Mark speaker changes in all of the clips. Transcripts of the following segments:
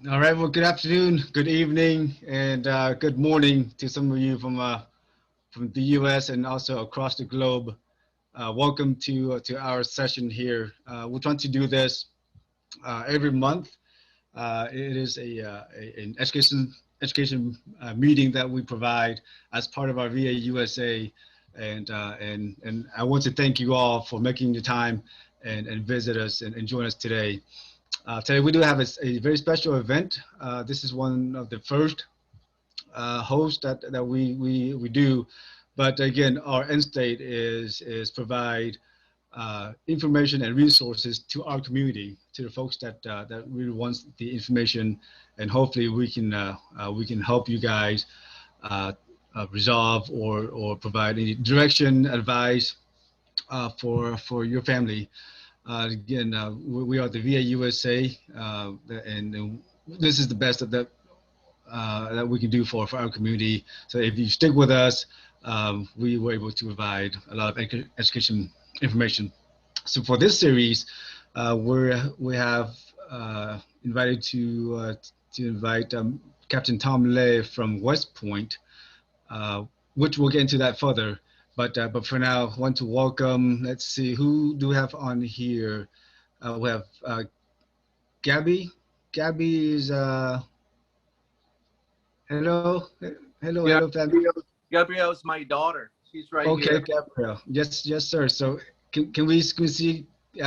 Speaker 1: All right. Well, good afternoon, good evening, and good morning to some of you from the U.S. and also across the globe. Welcome to our session here. We're trying to do this every month. It is an education meeting that we provide as part of our VA USA, and I want to thank you all for making the time and visit us and join us today. Today we do have a very special event. This is one of the first hosts that we do, but again, our end state is provide information and resources to our community, to the folks that really wants the information, and hopefully we can help you guys resolve or provide any direction, advice for your family. Again, we are the VA USA, and this is the best that we can do for our community. So if you stick with us, we were able to provide a lot of education information. So for this series, we have invited to invite Captain Tom Lay from West Point, which we'll get into that further. But for now, I want to welcome. Let's see, who do we have on here? We have Gabby. Gabby is hello, hello, family.
Speaker 2: Gabriel's my daughter. She's right
Speaker 1: Okay,
Speaker 2: here.
Speaker 1: Gabrielle. Yes, sir. So can we see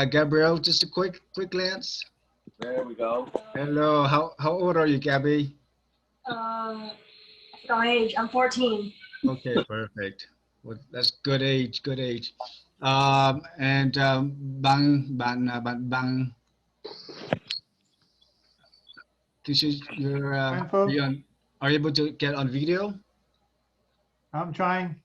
Speaker 1: Gabrielle? Just a quick glance.
Speaker 2: There we go.
Speaker 1: Hello. How old are you, Gabby?
Speaker 3: I forgot my age. I'm 14.
Speaker 1: Okay, perfect. Well, that's good age, good age. And Bang, you're
Speaker 4: Fine, folks.
Speaker 1: are you able to get on video?
Speaker 4: I'm trying.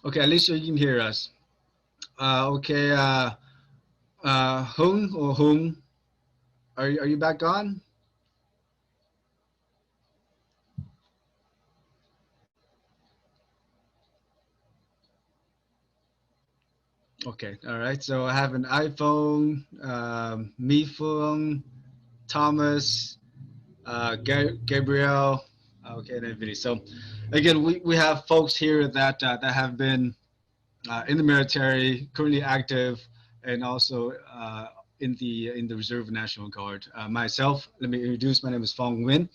Speaker 1: Okay, at least you can hear us. Okay, Hung, are you back on? Okay, all right. So I have an iPhone, Mi Fung, Thomas, Gabriel, okay, and Vinny. So again, we have folks here that have been in the military, currently active, and also in the Reserve National Guard. Myself, let me introduce. My name is Fong Nguyen.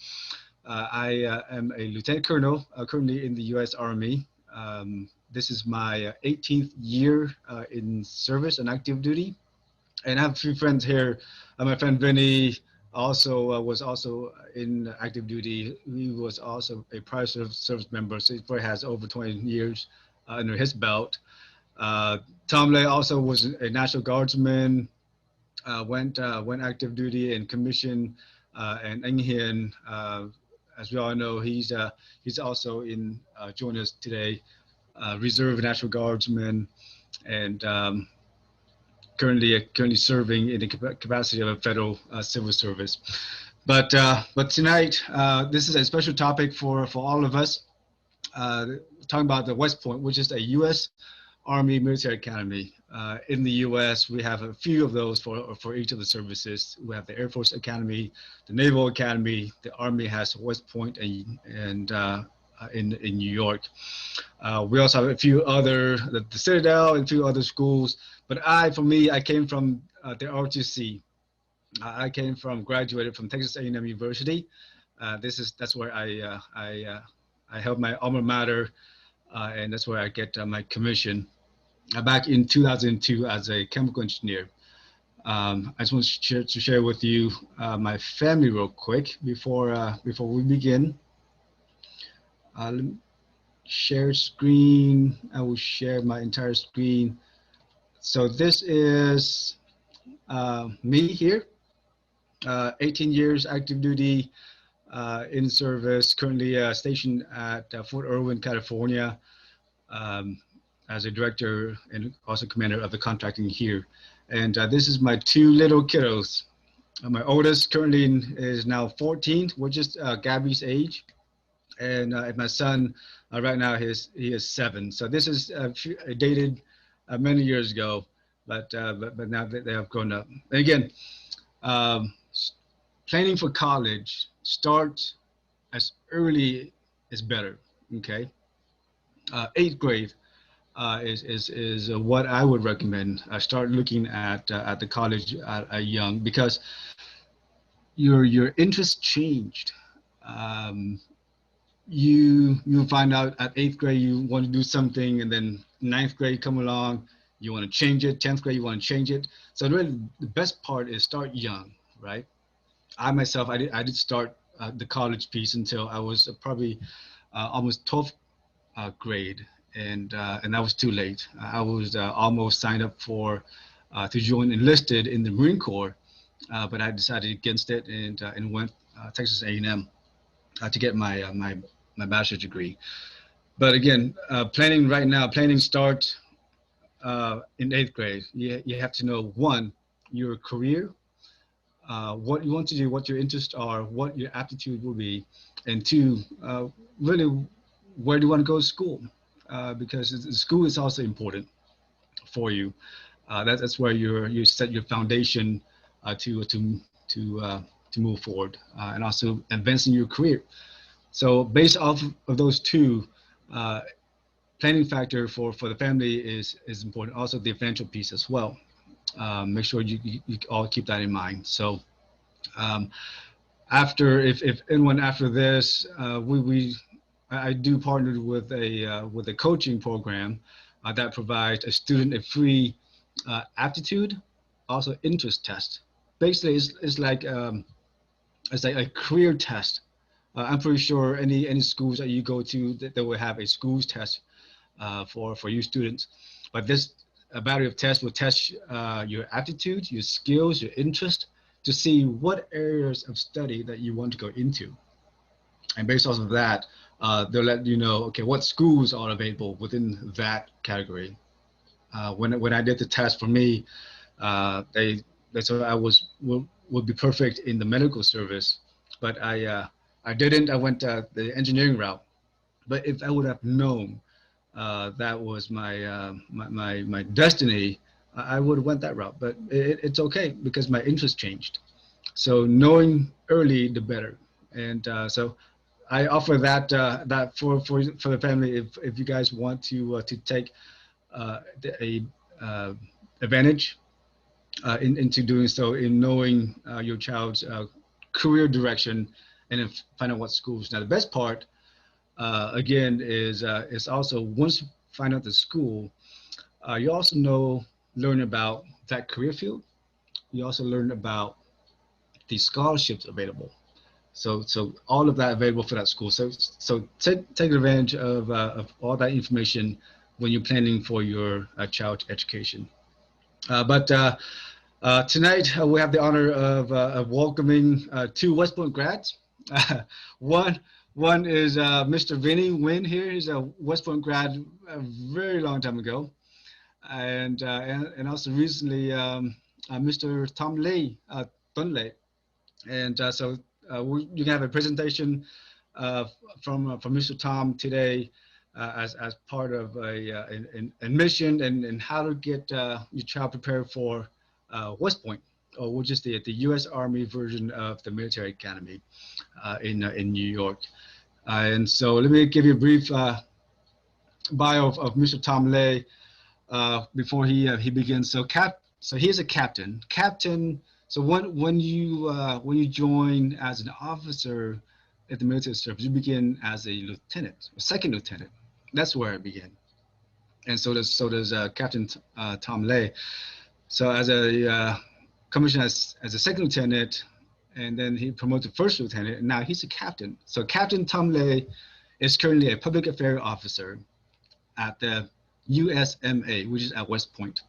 Speaker 1: I am a lieutenant colonel, currently in the U.S. Army. This is my 18th year in service and active duty, and I have a few friends here. My friend Vinny also was also in active duty. He was also a prior service member, so he probably has over 20 years under his belt. Tom Lay also was a National Guardsman, went active duty and commissioned, and Anh Hien, as we all know, he's also in joining us today, Reserve National Guardsman, and currently serving in the capacity of a federal civil service. But tonight, this is a special topic for all of us. Talking about the West Point, which is a U.S. Army Military Academy. In the U.S., we have a few of those for each of the services. We have the Air Force Academy, the Naval Academy. The Army has West Point and in New York. We also have a few other, the Citadel and a few other schools. But for me, I came from the ROTC. I graduated from Texas A&M University. That's where I held my alma mater, and that's where I get my commission. Back in 2002 as a chemical engineer. I just want to share with you my family real quick before we begin. Let me share screen. I will share my entire screen. So this is me here, 18 years active duty in service, currently stationed at Fort Irwin, California, as a director and also commander of the contracting here. And this is my two little kiddos. My oldest currently is now 14, which is Gabby's age. And my son, right now, he is 7. So this is dated many years ago, but now that they have grown up. And again, um, planning for college, start as early as better. Okay, 8th grade is what I would recommend. Start looking at the college at young, because your interest changed. Um, you find out at 8th grade you want to do something, and then 9th grade come along, you want to change it. 10th grade you want to change it. So really the best part is start young, right? I myself, I did start the college piece until I was probably almost 12th grade, and that was too late. I was almost signed up for to join enlisted in the Marine Corps, but I decided against it, and went Texas A&M to get my bachelor's degree. But again, planning right now, planning start in 8th grade. You have to know, one, your career, what you want to do, what your interests are, what your aptitude will be, and two, really, where do you want to go to school? Because school is also important for you. That's where you set your foundation to move forward, and also advancing your career. So based off of those two, uh, planning factor for the family is important. Also the financial piece as well. Make sure you all keep that in mind. So um, after, if anyone after this, I do partner with a coaching program that provides a student a free aptitude, also interest test. Basically, it's like a career test. I'm pretty sure any schools that you go to, that they will have a schools test for you students. But this a battery of tests will test your aptitude, your skills, your interest, to see what areas of study that you want to go into. And based off of that, they'll let you know, okay, what schools are available within that category. When I did the test, for me, they said I would be perfect in the medical service, but I didn't. I went the engineering route. But if I would have known that was my destiny, I would have went that route. But it's okay, because my interest changed. So knowing early, the better. And so I offer that for the family, if you guys want to take a advantage into doing so, in knowing your child's career direction, and then find out what schools. Now the best part, again, is also, once you find out the school, you also learn about that career field. You also learn about the scholarships available. So all of that available for that school. So take advantage of all that information when you're planning for your child's education. But tonight we have the honor of welcoming 2 West Point grads. One one is Mr. Vinny Nguyen here. He's a West Point grad a very long time ago, and also recently Mr. Tom Lei, Tuấn Lei. And you can have a presentation from Mr. Tom today as part of an admission and how to get your child prepared for West Point, or which is the U.S. Army version of the military academy in New York. And so let me give you a brief bio of Mr. Tom Lei before he begins. So he's a captain. So when you join as an officer at the military service, you begin as a lieutenant, a second lieutenant. That's where I began. And so does Captain Tom Lei. So as a commissioned as a second lieutenant, and then he promoted to first lieutenant, and now he's a captain. So Captain Tom Lei is currently a public affairs officer at the USMA, which is at West Point,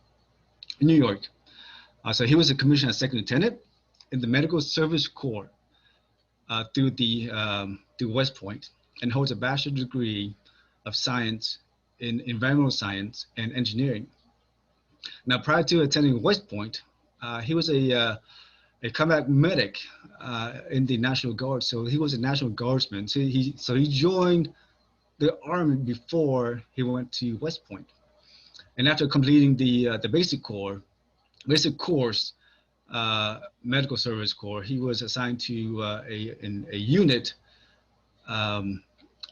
Speaker 1: New York. So he was a commissioned as second lieutenant in the Medical Service Corps through West Point, and holds a bachelor's degree of science in environmental science and engineering. Now, prior to attending West Point, he was a a combat medic in the National Guard. So he was a National Guardsman. So he joined the Army before he went to West Point. And after completing the basic course, medical service corps, he was assigned to a unit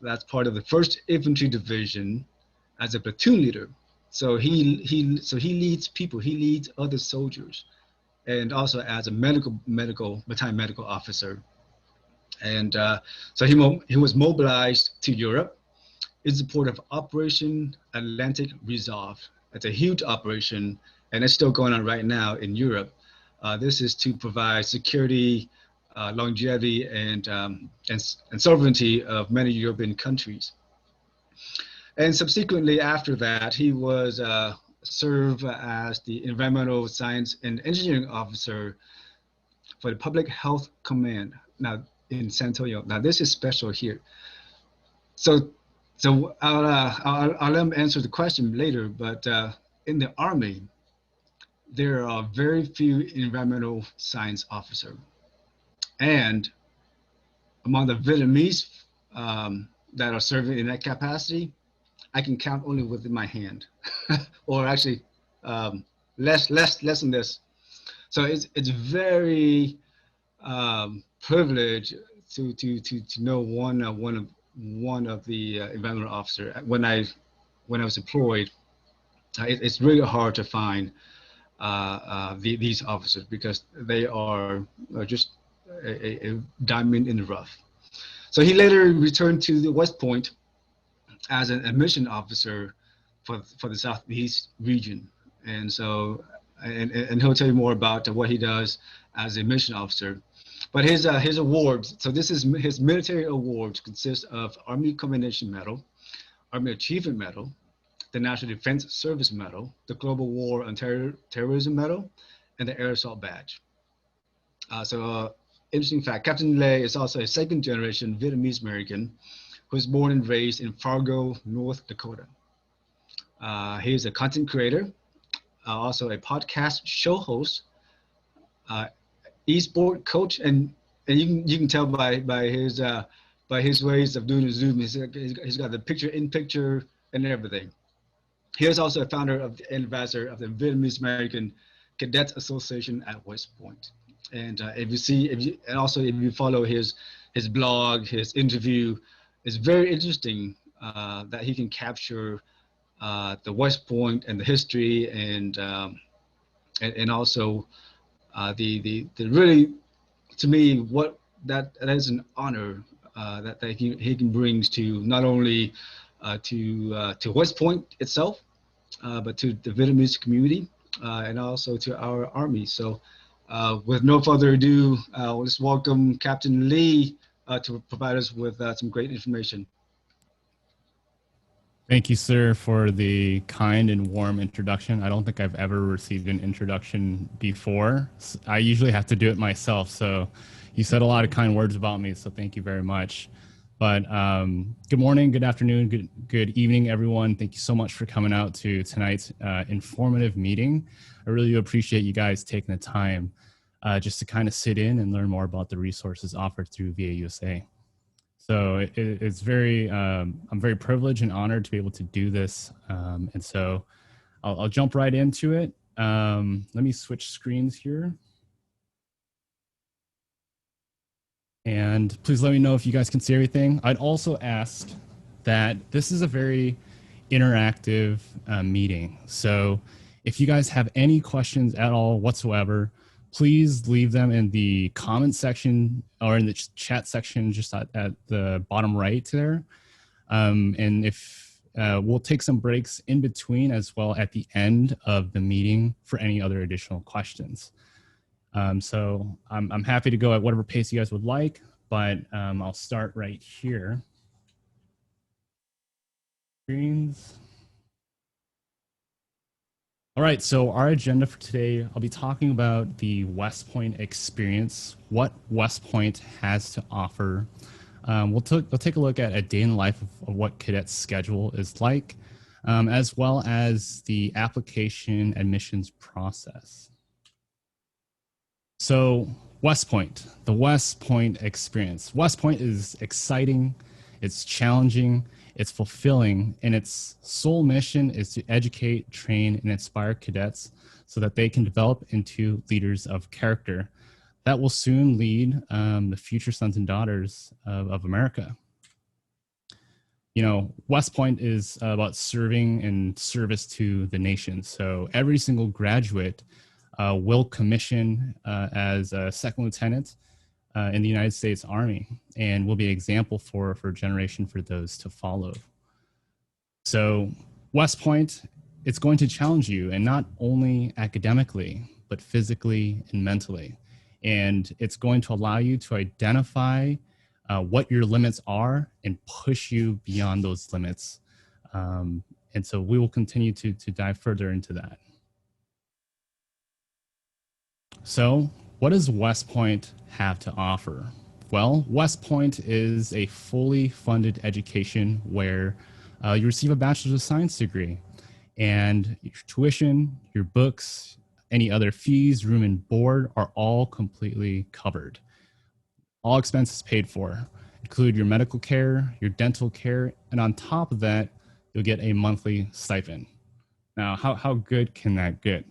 Speaker 1: that's part of the 1st Infantry Division as a platoon leader. So he leads people, he leads other soldiers, and also as a battalion medical officer. And so he was mobilized to Europe in support of Operation Atlantic Resolve. It's a huge operation, and it's still going on right now in Europe. This is to provide security, longevity, and sovereignty of many European countries. And subsequently after that, he was served as the Environmental Science and Engineering Officer for the Public Health Command, now in San Antonio. Now this is special here. So I'll let him answer the question later, but in the Army, there are very few environmental science officers. And among the Vietnamese that are serving in that capacity, I can count only with my hand, or actually less than this. So it's very privileged to know one of the environmental officer. When I was deployed, it's really hard to find these officers because they are just a diamond in the rough. So he later returned to the West Point as an admission officer for the Southeast region. And so, and he'll tell you more about what he does as a mission officer. But his awards, so this is his military awards, consist of Army Commendation Medal, Army Achievement Medal, the National Defense Service Medal, the Global War on Terrorism Medal, and the Air Assault Badge. Interesting fact, Captain Lê is also a 2nd generation Vietnamese American who was born and raised in Fargo, North Dakota. He is a content creator, also a podcast show host, e-sport coach, and you can tell by his ways of doing the Zoom. He's got the picture and everything. He is also a founder and advisor of the Vietnamese American Cadets Association at West Point. And if you follow his blog, his interview, it's very interesting that he can capture the West Point and the history and also the really, to me, what that is an honor that he can bring to not only to West Point itself, but to the Vietnamese community and also to our Army. So with no further ado, let's welcome Captain Lê to provide us with some great information.
Speaker 5: Thank you, sir, for the kind and warm introduction. I don't think I've ever received an introduction before. I usually have to do it myself. So you said a lot of kind words about me. So thank you very much. But good morning, good afternoon, good evening, everyone. Thank you so much for coming out to tonight's informative meeting. I really do appreciate you guys taking the time just to kind of sit in and learn more about the resources offered through VA USA. So it's very, I'm very privileged and honored to be able to do this. And so I'll jump right into it. Let me switch screens here. And please let me know if you guys can see everything. I'd also ask that this is a very interactive meeting. So if you guys have any questions at all whatsoever, please leave them in the comment section or in the chat section just at the bottom right there. And if we'll take some breaks in between as well at the end of the meeting for any other additional questions. So I'm happy to go at whatever pace you guys would like, but I'll start right here. Screens. All right, so our agenda for today, I'll be talking about the West Point experience, what West Point has to offer. We'll take a look at a day in the life of what cadets' schedule is like, as well as the application admissions process. So West Point, the West Point experience. West Point is exciting, it's challenging, it's fulfilling, and its sole mission is to educate, train, and inspire cadets so that they can develop into leaders of character that will soon lead the future sons and daughters of America. You know, West Point is about serving and service to the nation. So every single graduate will commission as a second lieutenant in the United States Army and will be an example for a generation for those to follow. So West Point, it's going to challenge you, and not only academically, but physically and mentally. And it's going to allow you to identify what your limits are and push you beyond those limits. And so we will continue to dive further into that. So what does West Point have to offer? Well, West Point is a fully funded education where you receive a Bachelor's of Science degree, and your tuition, your books, any other fees, room and board are all completely covered. All expenses paid for, include your medical care, your dental care, and on top of that, you'll get a monthly stipend. Now, how good can that get?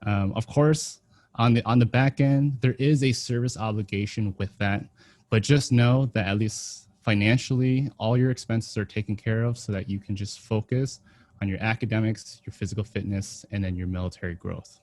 Speaker 5: Of course, on the back end, there is a service obligation with that, but just know that at least financially, all your expenses are taken care of so that you can just focus on your academics, your physical fitness, and then your military growth.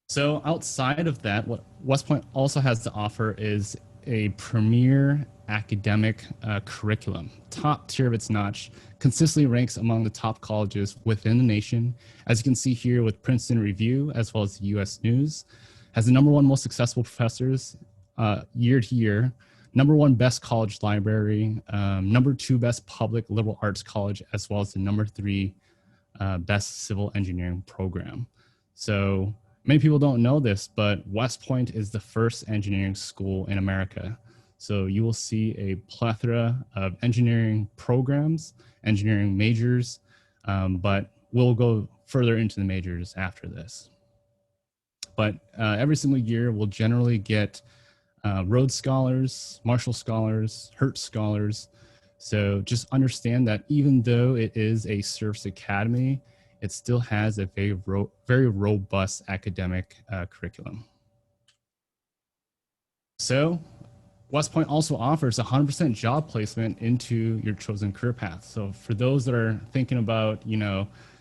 Speaker 5: So outside of that, what West Point also has to offer is a premier academic curriculum, top tier of its notch, consistently ranks among the top colleges within the nation. As you can see here with Princeton Review, as well as the US News, has the #1 most successful professors year to year, #1 best college library, #2 best public liberal arts college, as well as the #3 best civil engineering program. So many people don't know this, but West Point is the first engineering school in America. So you will see a plethora of engineering programs, engineering majors, but we'll go further into the majors after this. But every single year, we'll generally get Rhodes Scholars, Marshall Scholars, Hertz Scholars. So just understand that even though it is a service academy, it still has a very robust academic curriculum. So West Point also offers 100% job placement into your chosen career path. So for those that are thinking about,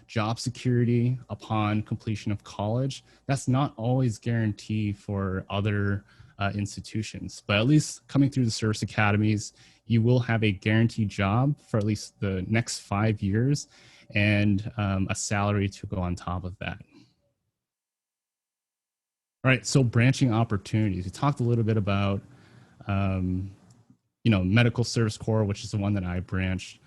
Speaker 5: job security upon completion of college, that's not always guaranteed for other institutions, but at least coming through the service academies, you will have a guaranteed job for at least the next 5 years and a salary to go on top of that. All right, so branching opportunities. We talked a little bit about, Medical Service Corps, which is the one that I branched.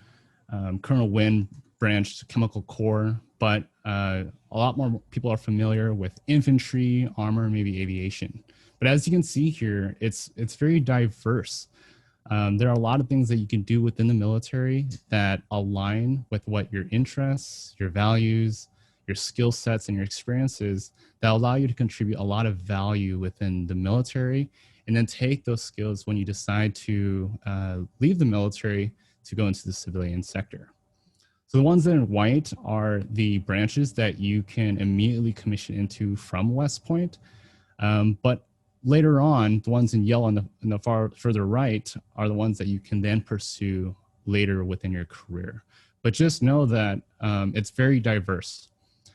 Speaker 5: Colonel Wynn branched Chemical Corps, but a lot more people are familiar with infantry, armor, maybe aviation. But as you can see here, it's very diverse. There are a lot of things that you can do within the military that align with what your interests, your values, your skill sets, and your experiences that allow you to contribute a lot of value within the military, and then take those skills when you decide to leave the military to go into the civilian sector. So the ones that are in white are the branches that you can immediately commission into from West Point. But later on, the ones in yellow on the far further right are the ones that you can then pursue later within your career. But just know that it's very diverse.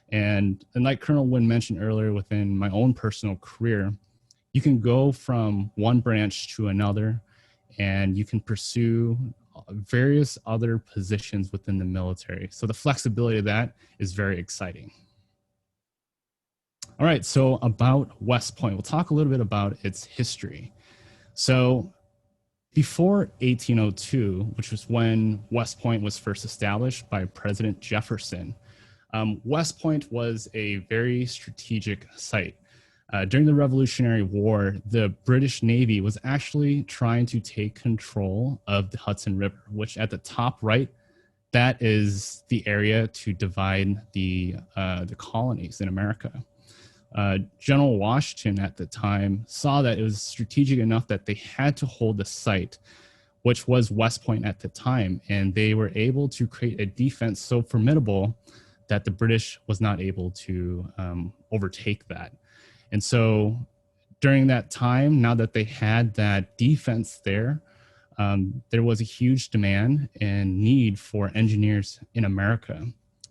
Speaker 5: And like Colonel Wynn mentioned earlier, within my own personal career, you can go from one branch to another, and you can pursue various other positions within the military. So the flexibility of that is very exciting. All right, so about West Point, we'll talk a little bit about its history. So before 1802, which was when West Point was first established by President Jefferson, West Point was a very strategic site. During the Revolutionary War, the British Navy was actually trying to take control of the Hudson River, which at the top right, that is the area to divide the colonies in America. General Washington at the time saw that it was strategic enough that they had to hold the site, which was West Point at the time. And they were able to create a defense so formidable that the British was not able to overtake that. And so during that time, now that they had that defense there was a huge demand and need for engineers in America.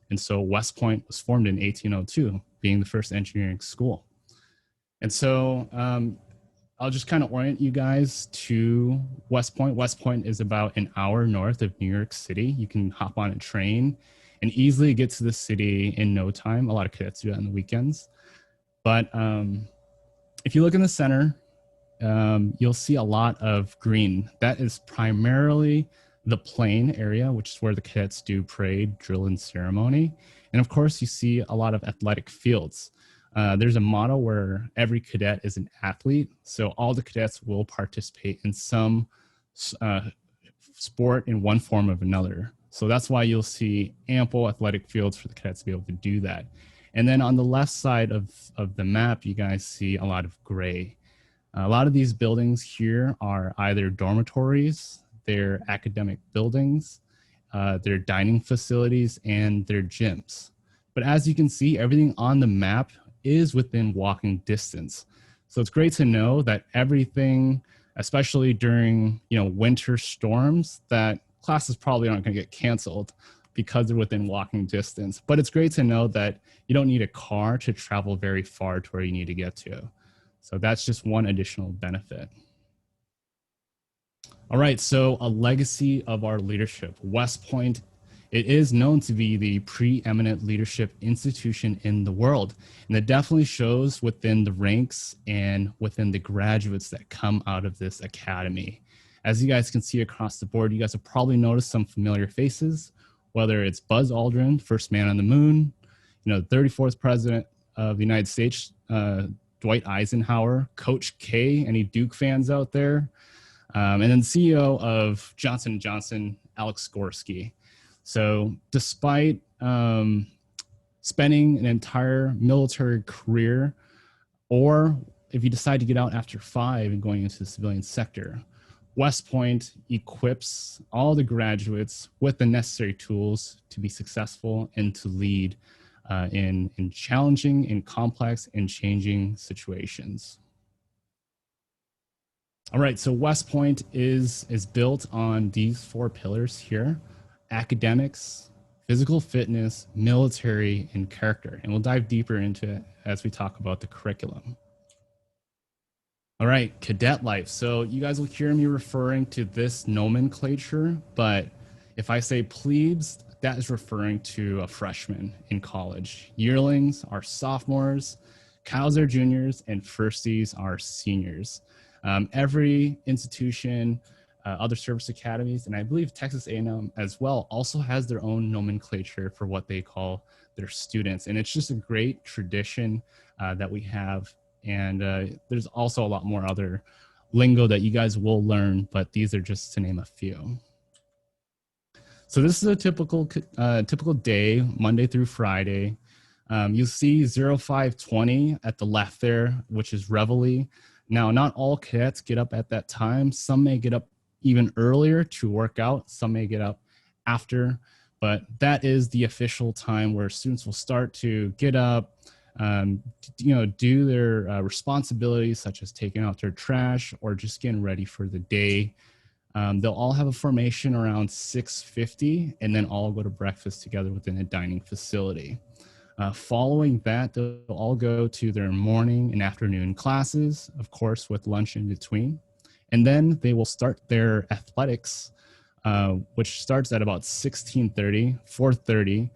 Speaker 5: And so West Point was formed in 1802, being the first engineering school. And so I'll just kind of orient you guys to West Point. West Point is about an hour north of New York City. You can hop on a train and easily get to the city in no time. A lot of cadets do that on the weekends. But if you look in the center, you'll see a lot of green. That is primarily the plain area, which is where the cadets do parade, drill, and ceremony. And of course, you see a lot of athletic fields. There's a motto where every cadet is an athlete. So all the cadets will participate in some sport in one form or another. So that's why you'll see ample athletic fields for the cadets to be able to do that. And then on the left side of the map, you guys see a lot of gray. A lot of these buildings here are either dormitories, they're academic buildings, they're dining facilities, and they're gyms. But as you can see, everything on the map is within walking distance. So it's great to know that everything, especially during winter storms, that classes probably aren't going to get canceled because they're within walking distance. But it's great to know that you don't need a car to travel very far to where you need to get to. So that's just one additional benefit. All right, so a legacy of our leadership. West Point, it is known to be the preeminent leadership institution in the world. And it definitely shows within the ranks and within the graduates that come out of this academy. As you guys can see across the board, you guys have probably noticed some familiar faces, whether it's Buzz Aldrin, first man on the moon, 34th president of the United States, Dwight Eisenhower, Coach K, any Duke fans out there? And then CEO of Johnson & Johnson, Alex Gorski. So despite spending an entire military career, or if you decide to get out after 5 and going into the civilian sector, West Point equips all the graduates with the necessary tools to be successful and to lead in challenging, in complex, and changing situations. All right, so West Point is built on these 4 pillars here: academics, physical fitness, military, and character. And we'll dive deeper into it as we talk about the curriculum. All right, cadet life. So you guys will hear me referring to this nomenclature, but if I say plebes, that is referring to a freshman in college. Yearlings are sophomores, cows are juniors, and firsties are seniors. Every institution, other service academies, and I believe Texas A&M as well, also has their own nomenclature for what they call their students. And it's just a great tradition that we have. And there's also a lot more other lingo that you guys will learn, but these are just to name a few. So this is a typical day, Monday through Friday. You'll see 0520 at the left there, which is Reveille. Now, not all cadets get up at that time. Some may get up even earlier to work out. Some may get up after, but that is the official time where students will start to get up, do their responsibilities, such as taking out their trash or just getting ready for the day. They'll all have a formation around 6:50, and then all go to breakfast together within a dining facility. Following that, they'll all go to their morning and afternoon classes, of course, with lunch in between. And then they will start their athletics, which starts at about 16:30, 4:30,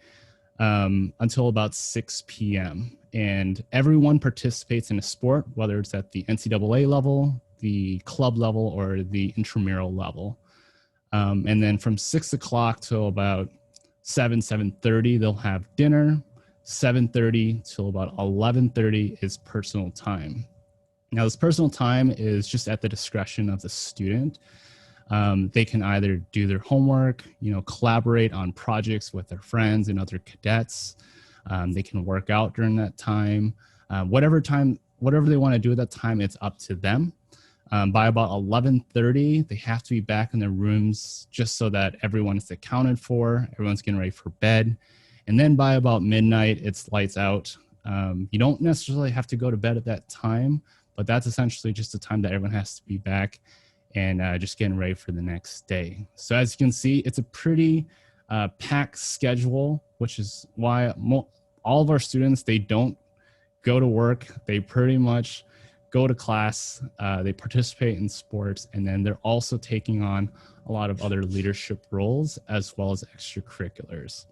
Speaker 5: until about 6 p.m. And everyone participates in a sport, whether it's at the NCAA level, the club level, or the intramural level. And then from 6 o'clock till about 7:30, they'll have dinner. 7:30 till about 11:30 is personal time. Now, this personal time is just at the discretion of the student. They can either do their homework, collaborate on projects with their friends and other cadets. They can work out during that time. whatever they want to do at that time, it's up to them. By about 11:30, they have to be back in their rooms just so that everyone is accounted for, everyone's getting ready for bed. And then by about midnight, it's lights out. You don't necessarily have to go to bed at that time, but that's essentially just the time that everyone has to be back and just getting ready for the next day. So as you can see, it's a pretty packed schedule, which is why all of our students, they don't go to work. They pretty much go to class, they participate in sports, and then they're also taking on a lot of other leadership roles as well as extracurriculars.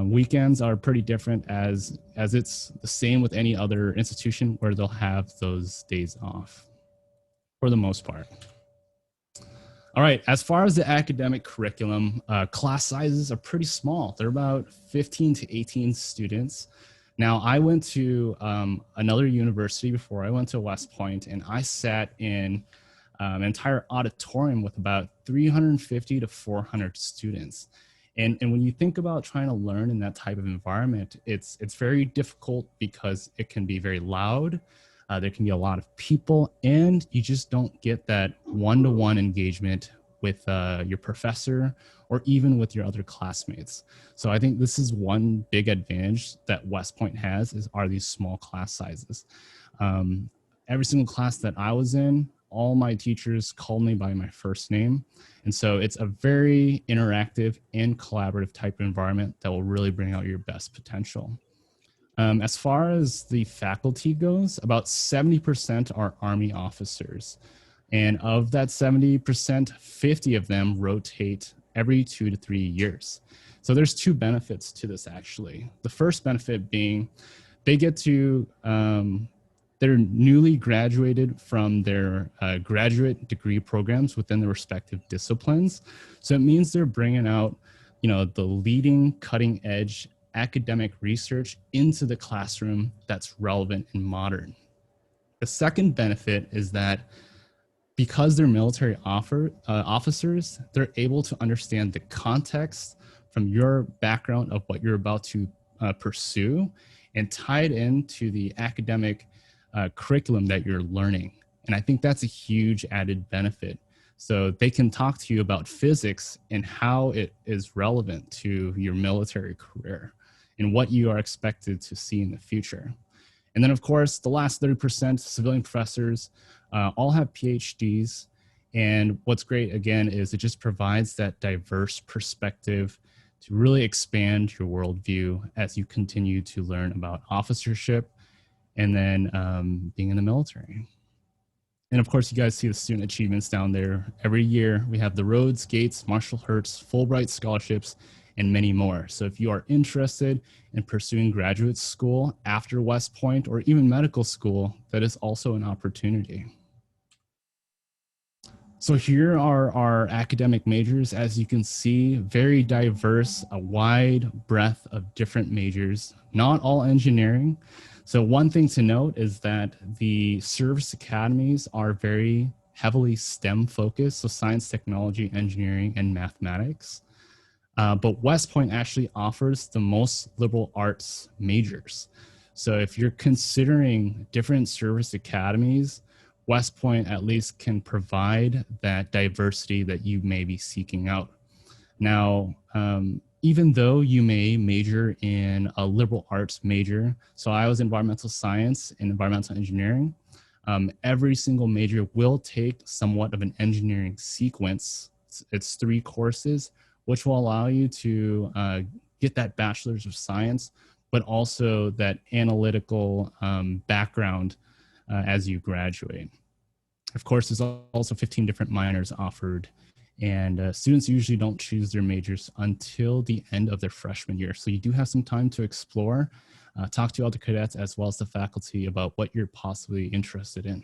Speaker 5: Weekends are pretty different as it's the same with any other institution where they'll have those days off for the most part. All right, as far as the academic curriculum, class sizes are pretty small. They're about 15 to 18 students. Now, I went to another university before I went to West Point, and I sat in an entire auditorium with about 350 to 400 students. And when you think about trying to learn in that type of environment, it's very difficult because it can be very loud. There can be a lot of people, and you just don't get that one-to-one engagement with your professor or even with your other classmates. So I think this is one big advantage that West Point are these small class sizes. Every single class that I was in, all my teachers called me by my first name. And so it's a very interactive and collaborative type of environment that will really bring out your best potential. As far as the faculty goes, about 70% are Army officers. And of that 70%, 50 of them rotate every 2 to 3 years. So there's two benefits to this, actually. The first benefit being they get to, they're newly graduated from their graduate degree programs within their respective disciplines. So it means they're bringing out, the leading cutting edge academic research into the classroom that's relevant and modern. The second benefit is that because they're military officers, they're able to understand the context from your background of what you're about to pursue and tie it into the academic curriculum that you're learning. And I think that's a huge added benefit. So they can talk to you about physics and how it is relevant to your military career and what you are expected to see in the future. And then, of course, the last 30%, civilian professors, all have PhDs. And what's great, again, is it just provides that diverse perspective to really expand your worldview as you continue to learn about officership and then being in the military. And of course, you guys see the student achievements down there. Every year, we have the Rhodes, Gates, Marshall Hertz, Fulbright scholarships, and many more. So if you are interested in pursuing graduate school after West Point or even medical school, that is also an opportunity. So here are our academic majors. As you can see, very diverse, a wide breadth of different majors, not all engineering. So one thing to note is that the service academies are very heavily STEM focused, so science, technology, engineering, and mathematics. But West Point actually offers the most liberal arts majors. So if you're considering different service academies, West Point at least can provide that diversity that you may be seeking out. Now, even though you may major in a liberal arts major, so I was environmental science and environmental engineering, every single major will take somewhat of an engineering sequence. It's 3 courses, which will allow you to get that bachelor's of science, but also that analytical background as you graduate. Of course, there's also 15 different minors offered, and students usually don't choose their majors until the end of their freshman year. So you do have some time to explore, talk to other cadets as well as the faculty about what you're possibly interested in.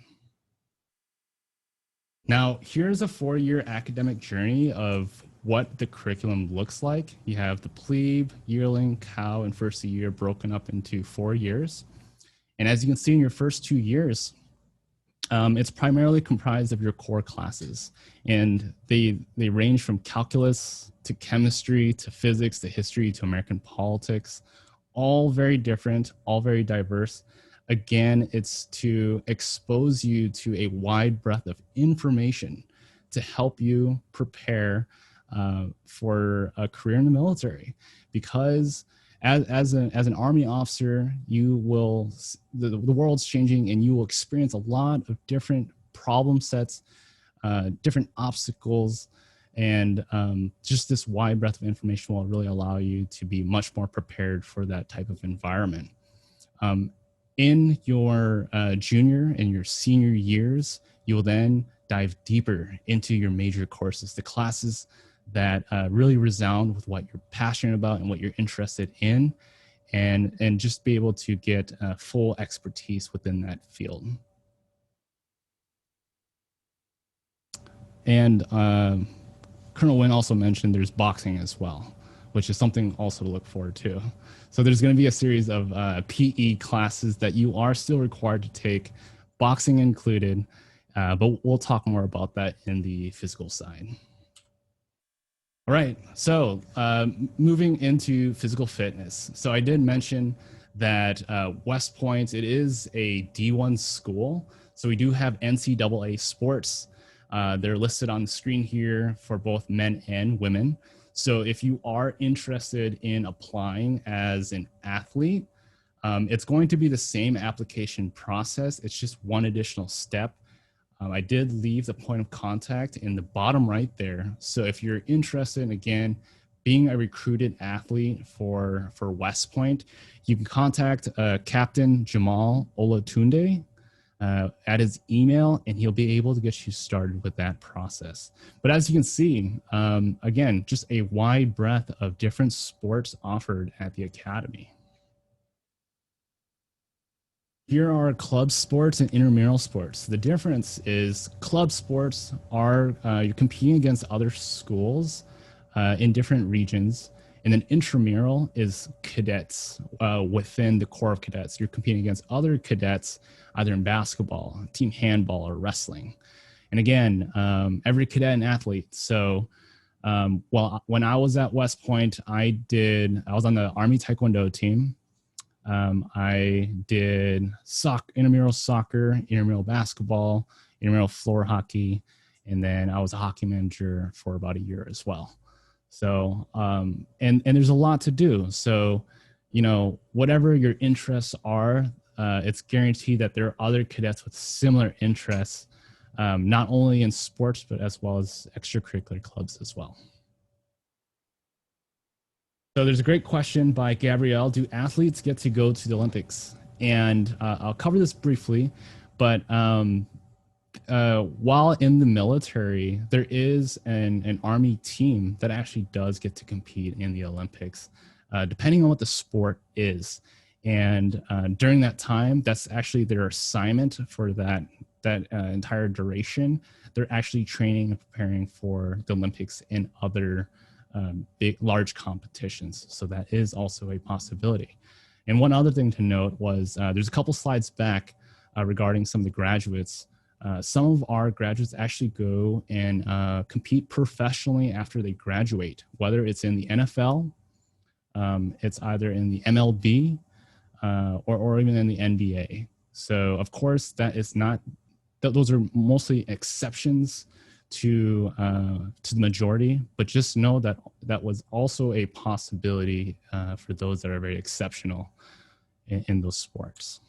Speaker 5: Now, here's a 4-year academic journey of what the curriculum looks like. You have the plebe, yearling, cow, and first year broken up into 4 years. And as you can see in your first 2 years, it's primarily comprised of your core classes. And they range from calculus to chemistry to physics to history to American politics, all very different, all very diverse. Again, it's to expose you to a wide breadth of information to help you prepare for a career in the military. Because as an Army officer, you will, the world's changing and you will experience a lot of different problem sets, different obstacles, and just this wide breadth of information will really allow you to be much more prepared for that type of environment. In your junior and your senior years, you will then dive deeper into your major courses, the classes that really resound with what you're passionate about and what you're interested in, and just be able to get full expertise within that field. And Colonel Wynn also mentioned there's boxing as well, which is something also to look forward to. So there's going to be a series of PE classes that you are still required to take, boxing included, but we'll talk more about that in the physical side. All right, so moving into physical fitness. So I did mention that West Point, it is a D1 school. So we do have NCAA sports. They're listed on the screen here for both men and women. So if you are interested in applying as an athlete, it's going to be the same application process. It's just one additional step. I did leave the point of contact in the bottom right there. So if you're interested in, again, being a recruited athlete for West Point, you can contact Captain Jamal Olatunde at his email, and he'll be able to get you started with that process. But as you can see, again, just a wide breadth of different sports offered at the Academy. Here are club sports and intramural sports. The difference is club sports are, you're competing against other schools in different regions. And then intramural is cadets within the Corps of Cadets. You're competing against other cadets, either in basketball, team handball, or wrestling. And again, every cadet and athlete. So well, when I was at West Point, I was on the Army Taekwondo team. I did intramural soccer, intramural basketball, intramural floor hockey, and then I was a hockey manager for about a year as well. So, and there's a lot to do. So, you know, whatever your interests are, it's guaranteed that there are other cadets with similar interests, not only in sports, but as well as extracurricular clubs as well. So there's a great question by Gabrielle. Do athletes get to go to the Olympics? And I'll cover this briefly, but while in the military, there is an Army team that actually does get to compete in the Olympics, depending on what the sport is. And during that time, that's actually their assignment for that entire duration. They're actually training and preparing for the Olympics and other large competitions. So that is also a possibility. And one other thing to note was there's a couple slides back regarding some of the graduates. Some of our graduates actually go and compete professionally after they graduate, whether it's in the NFL, it's either in the MLB, or even in the NBA. So of course, that is not, those are mostly exceptions to the majority, but just know that that was also a possibility for those that are very exceptional in those sports.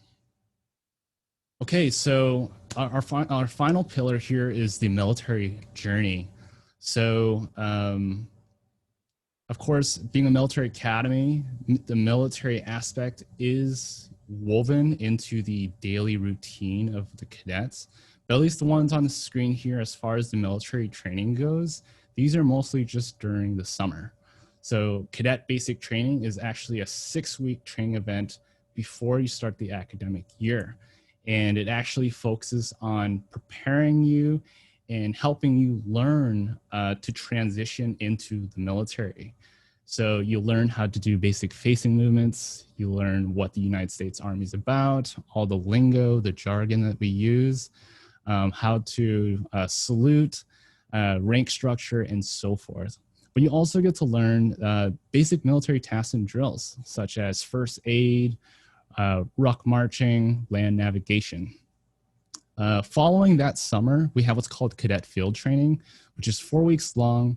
Speaker 5: Okay, so our final pillar here is the military journey. So, of course, being a military academy, the military aspect is woven into the daily routine of the cadets. But at least the ones on the screen here, as far as the military training goes, these are mostly just during the summer. So cadet basic training is actually a 6-week training event before you start the academic year. And it actually focuses on preparing you and helping you learn to transition into the military. So you learn how to do basic facing movements. You learn what the United States Army is about, all the lingo, the jargon that we use, how to salute, rank structure, and so forth. But you also get to learn basic military tasks and drills, such as first aid, ruck marching, land navigation. Following that summer, we have what's called cadet field training, which is 4 weeks long.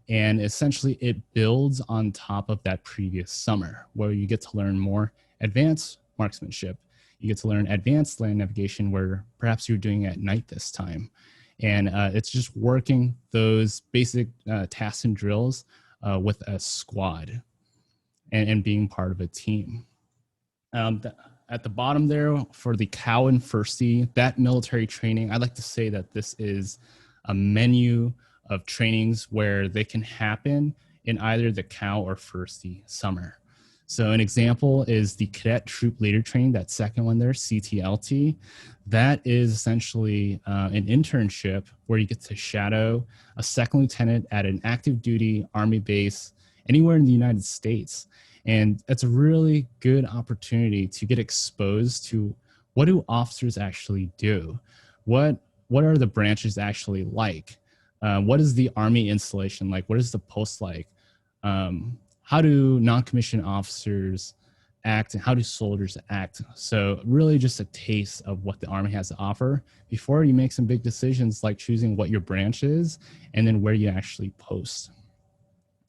Speaker 5: And essentially it builds on top of that previous summer where you get to learn more advanced marksmanship. You get to learn advanced land navigation where perhaps you're doing it at night this time. And it's just working those basic tasks and drills with a squad and being part of a team. At the bottom there for the cow and firstie, that military training, I like to say that this is a menu of trainings where they can happen in either the cow or firstie summer. So an example is the cadet troop leader training, that second one there, CTLT. That is essentially an internship where you get to shadow a second lieutenant at an active duty Army base anywhere in the United States. And it's a really good opportunity to get exposed to what do officers actually do? What are the branches actually like? What is the Army installation like? What is the post like? How do non-commissioned officers act and how do soldiers act? So really just a taste of what the Army has to offer before you make some big decisions like choosing what your branch is and then where you actually post.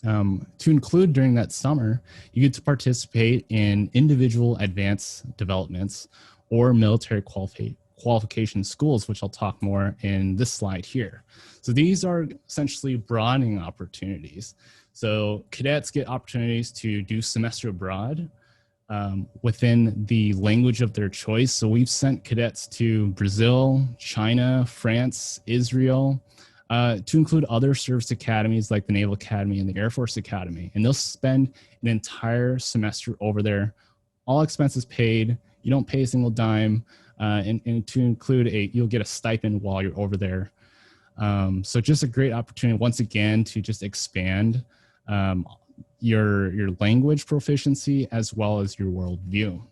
Speaker 5: To include during that summer, you get to participate in individual advanced developments or military qualification schools, which I'll talk more in this slide here. So these are essentially broadening opportunities. So cadets get opportunities to do semester abroad within the language of their choice. So we've sent cadets to Brazil, China, France, Israel, to include other service academies like the Naval Academy and the Air Force Academy. And they'll spend an entire semester over there, all expenses paid. You don't pay a single dime. And to include you'll get a stipend while you're over there. So just a great opportunity once again to just expand your language proficiency as well as your worldview.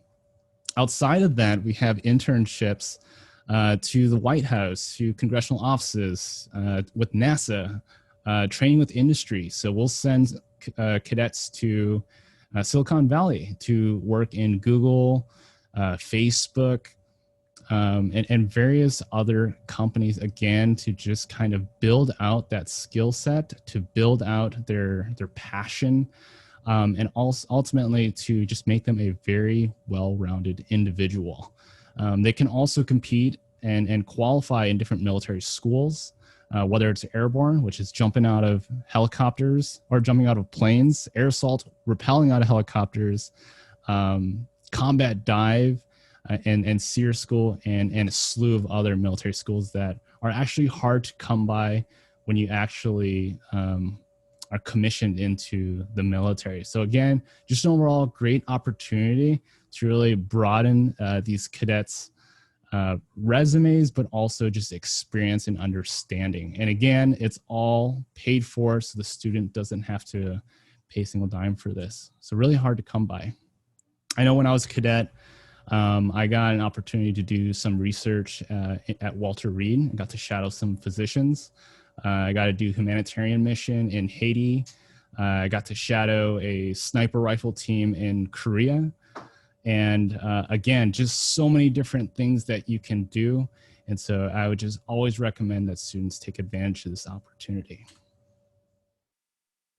Speaker 5: Outside of that, we have internships to the White House, to congressional offices, with NASA, training with industry. So we'll send cadets to Silicon Valley to work in Google, Facebook, and various other companies, again, to just kind of build out that skill set, to build out their passion, and also ultimately to just make them a very well-rounded individual. They can also compete and qualify in different military schools, whether it's airborne, which is jumping out of helicopters or jumping out of planes, air assault, rappelling out of helicopters, combat dive, and SEER school, and a slew of other military schools that are actually hard to come by when you actually are commissioned into the military. So again, just an overall great opportunity to really broaden these cadets' resumes, but also just experience and understanding. And again, it's all paid for, so the student doesn't have to pay a single dime for this. So really hard to come by. I know when I was a cadet, I got an opportunity to do some research at Walter Reed. I got to shadow some physicians. I got to do humanitarian mission in Haiti. I got to shadow a sniper rifle team in Korea. And again, just so many different things that you can do. And so I would just always recommend that students take advantage of this opportunity.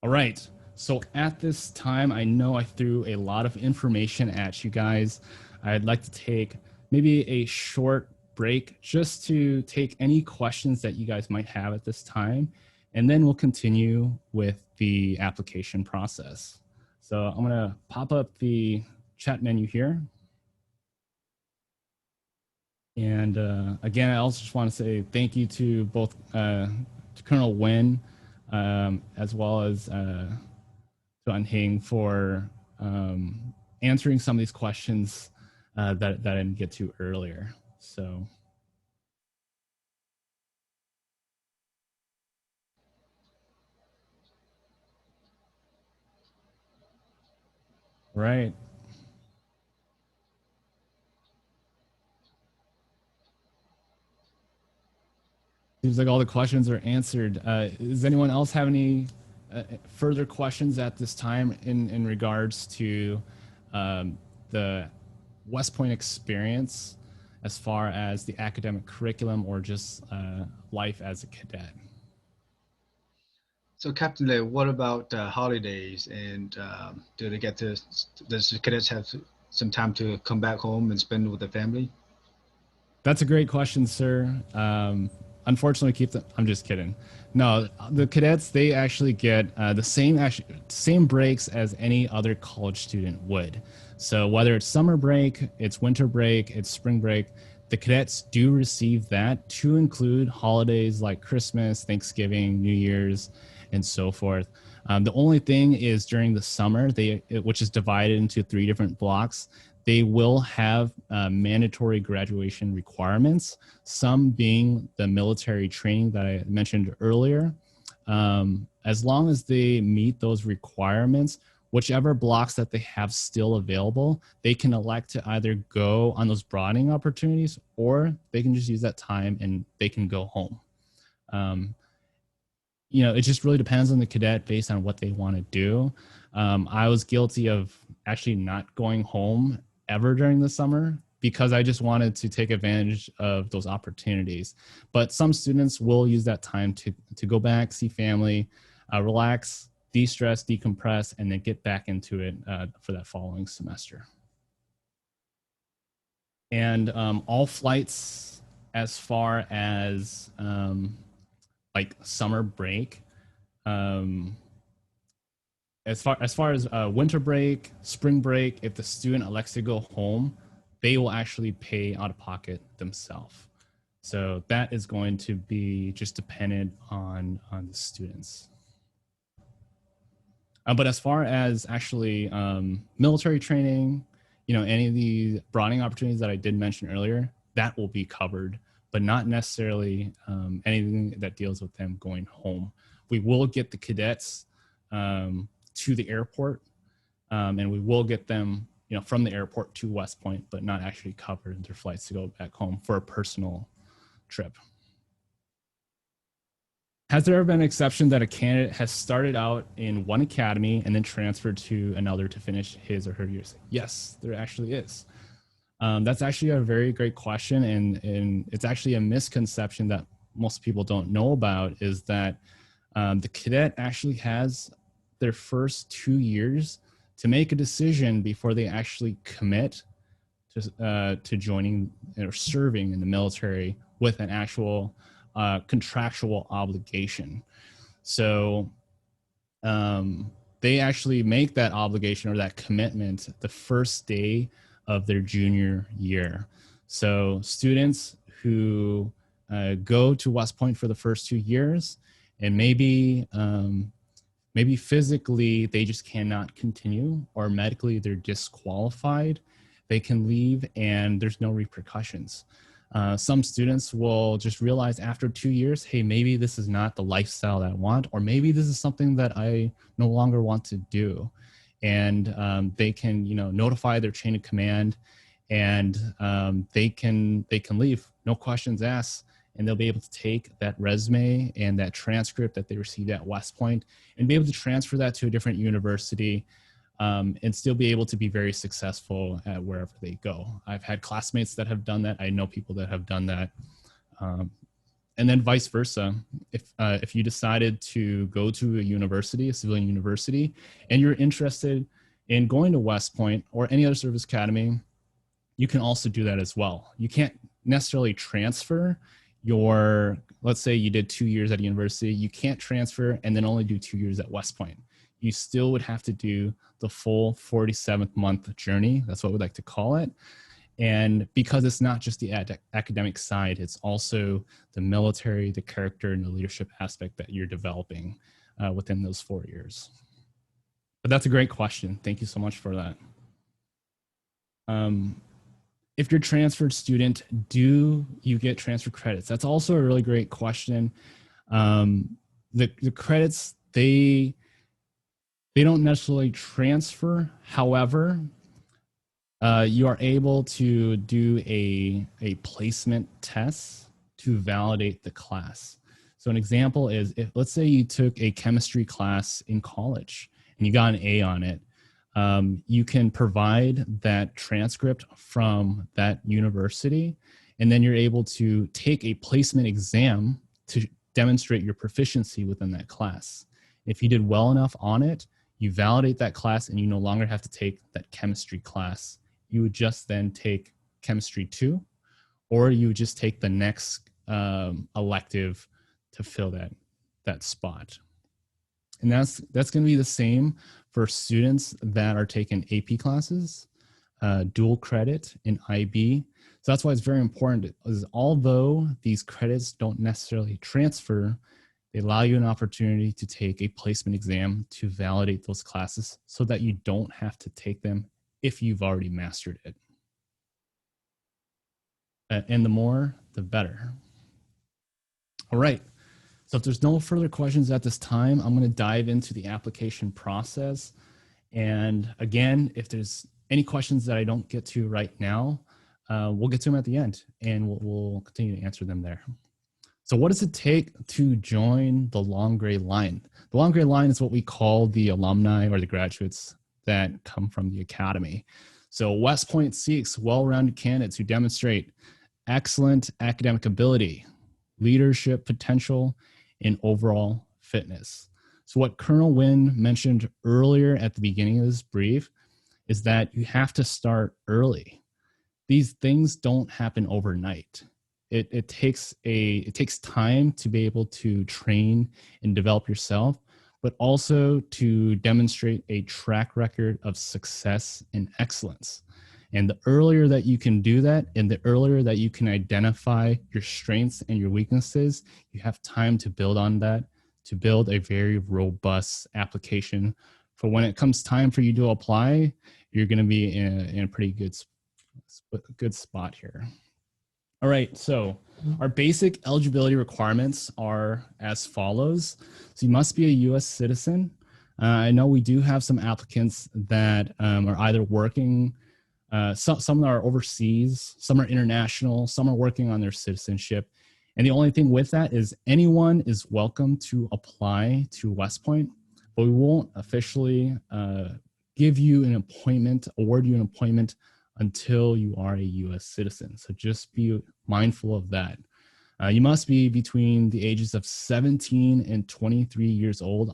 Speaker 5: All right. So at this time, I know I threw a lot of information at you guys. I'd like to take maybe a short break just to take any questions that you guys might have at this time, and then we'll continue with the application process. So I'm gonna pop up the chat menu here. And again, I also just want to say thank you to both to Colonel Nguyen, as well as to Anhing for answering some of these questions that I didn't get to earlier. So. Right. Seems like all the questions are answered. Does anyone else have any further questions at this time in regards to the West Point experience as far as the academic curriculum or just life as a cadet.
Speaker 1: So Captain Lei, what about holidays, and do they get to, does the cadets have some time to come back home and spend with the family?
Speaker 5: That's a great question, sir. Unfortunately, I'm just kidding. No, the cadets, they actually get the same breaks as any other college student would. So whether it's summer break, it's winter break, it's spring break, the cadets do receive that, to include holidays like Christmas, Thanksgiving, New Year's, and so forth. The only thing is during the summer, which is divided into 3 different blocks, they will have mandatory graduation requirements, some being the military training that I mentioned earlier. As long as they meet those requirements, whichever blocks that they have still available, they can elect to either go on those broadening opportunities, or they can just use that time and they can go home. It just really depends on the cadet based on what they want to do. I was guilty of actually not going home ever during the summer because I just wanted to take advantage of those opportunities. But some students will use that time to go back, see family, relax, de-stress, decompress, and then get back into it for that following semester. And all flights, as far as like summer break, as far as winter break, spring break, if the student elects to go home, they will actually pay out of pocket themselves. So that is going to be just dependent on the students. But as far as actually military training, any of the broadening opportunities that I did mention earlier, that will be covered, but not necessarily anything that deals with them going home. We will get the cadets to the airport, and we will get them, from the airport to West Point, but not actually cover their flights to go back home for a personal trip. Has there ever been an exception that a candidate has started out in one academy and then transferred to another to finish his or her years? Yes, there actually is. That's actually a very great question, and it's actually a misconception that most people don't know about, is that the cadet actually has their first 2 years to make a decision before they actually commit to joining or serving in the military with an actual contractual obligation. So they actually make that obligation or that commitment the first day of their junior year. So students who go to West Point for the first 2 years, and maybe physically they just cannot continue, or medically they're disqualified, they can leave and there's no repercussions. Some students will just realize after 2 years, hey, maybe this is not the lifestyle that I want, or maybe this is something that I no longer want to do. And they can, notify their chain of command, and they can leave, no questions asked, and they'll be able to take that resume and that transcript that they received at West Point and be able to transfer that to a different university, and still be able to be very successful at wherever they go. I've had classmates that have done that. I know people that have done that. And then vice versa. If you decided to go to a university, a civilian university, and you're interested in going to West Point or any other service academy, you can also do that as well. You can't necessarily transfer your, let's say you did 2 years at a university, you can't transfer and then only do 2 years at West Point. You still would have to do the full 47th month journey. That's what we like to call it. And because it's not just the academic side, it's also the military, the character, and the leadership aspect that you're developing within those 4 years. But that's a great question. Thank you so much for that. If you're a transferred student, do you get transfer credits? That's also a really great question. The credits, they don't necessarily transfer. However, you are able to do a placement test to validate the class. So an example is, if let's say you took a chemistry class in college and you got an A on it, you can provide that transcript from that university, and then you're able to take a placement exam to demonstrate your proficiency within that class. If you did well enough on it, you validate that class and you no longer have to take that chemistry class. You would just then take chemistry 2, or you would just take the next elective to fill that spot. And that's going to be the same for students that are taking AP classes, dual credit in IB. So that's why it's very important, is although these credits don't necessarily transfer, they allow you an opportunity to take a placement exam to validate those classes so that you don't have to take them if you've already mastered it. And the more, the better. All right. So if there's no further questions at this time, I'm going to dive into the application process. And again, if there's any questions that I don't get to right now, we'll get to them at the end, and we'll continue to answer them there. So what does it take to join the long gray line? The long gray line is what we call the alumni or the graduates that come from the academy. So West Point seeks well-rounded candidates who demonstrate excellent academic ability, leadership potential, and overall fitness. So what Colonel Wynn mentioned earlier at the beginning of this brief is that you have to start early. These things don't happen overnight. It takes time to be able to train and develop yourself, but also to demonstrate a track record of success and excellence. And the earlier that you can do that, and the earlier that you can identify your strengths and your weaknesses, you have time to build on that, to build a very robust application for when it comes time for you to apply. You're going to be in a pretty good spot here. All right, so our basic eligibility requirements are as follows. So you must be a U.S. citizen. I know we do have some applicants that are either working, some are overseas, some are international, some are working on their citizenship. And the only thing with that is anyone is welcome to apply to West Point, but we won't officially give you an appointment, award you an appointment until you are a U.S. citizen. So just be mindful of that. You must be between the ages of 17 and 23 years old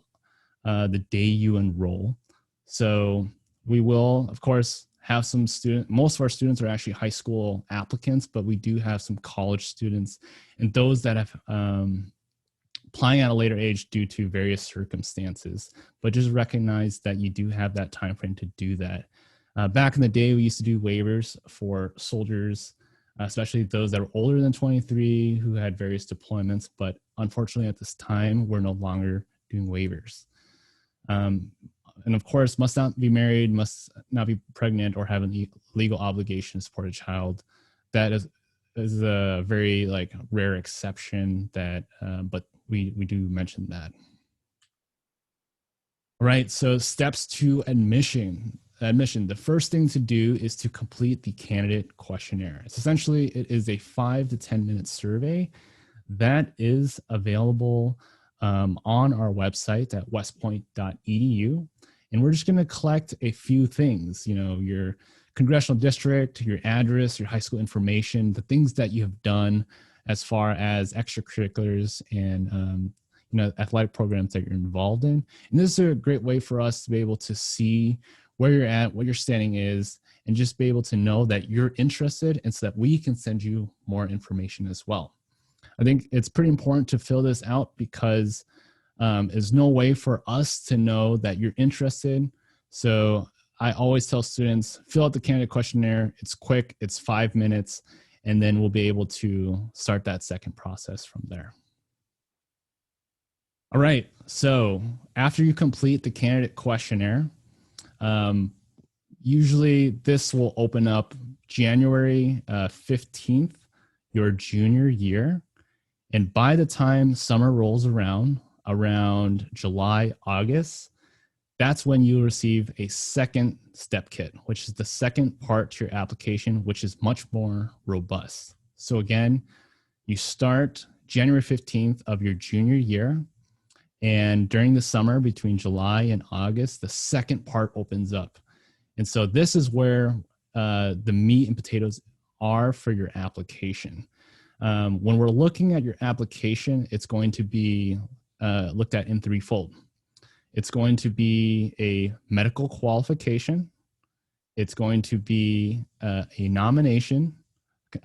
Speaker 5: the day you enroll. So we will, of course, have some students. Most of our students are actually high school applicants, but we do have some college students and those that have applying at a later age due to various circumstances. But just recognize that you do have that time frame to do that. Back in the day, we used to do waivers for soldiers, especially those that were older than 23 who had various deployments. But unfortunately, at this time, we're no longer doing waivers. And of course, must not be married, must not be pregnant, or have a legal obligation to support a child. That is a very rare exception that, but we do mention that. All right, so steps to admission. The first thing to do is to complete the candidate questionnaire. It's essentially, it is a 5 to 10 minute survey that is available on our website at westpoint.edu. And we're just going to collect a few things, your congressional district, your address, your high school information, the things that you have done as far as extracurriculars and athletic programs that you're involved in. And this is a great way for us to be able to see where you're at, what your standing is, and just be able to know that you're interested, and so that we can send you more information as well. I think it's pretty important to fill this out because there's no way for us to know that you're interested. So I always tell students, fill out the candidate questionnaire. It's quick, it's 5 minutes, and then we'll be able to start that second process from there. All right, so after you complete the candidate questionnaire, usually this will open up January 15th, your junior year. And by the time summer rolls around July, August, that's when you receive a second step kit, which is the second part to your application, which is much more robust. So again, you start January 15th of your junior year. And during the summer, between July and August, the second part opens up. And so this is where the meat and potatoes are for your application. When we're looking at your application, it's going to be looked at in threefold. It's going to be a medical qualification. It's going to be a nomination,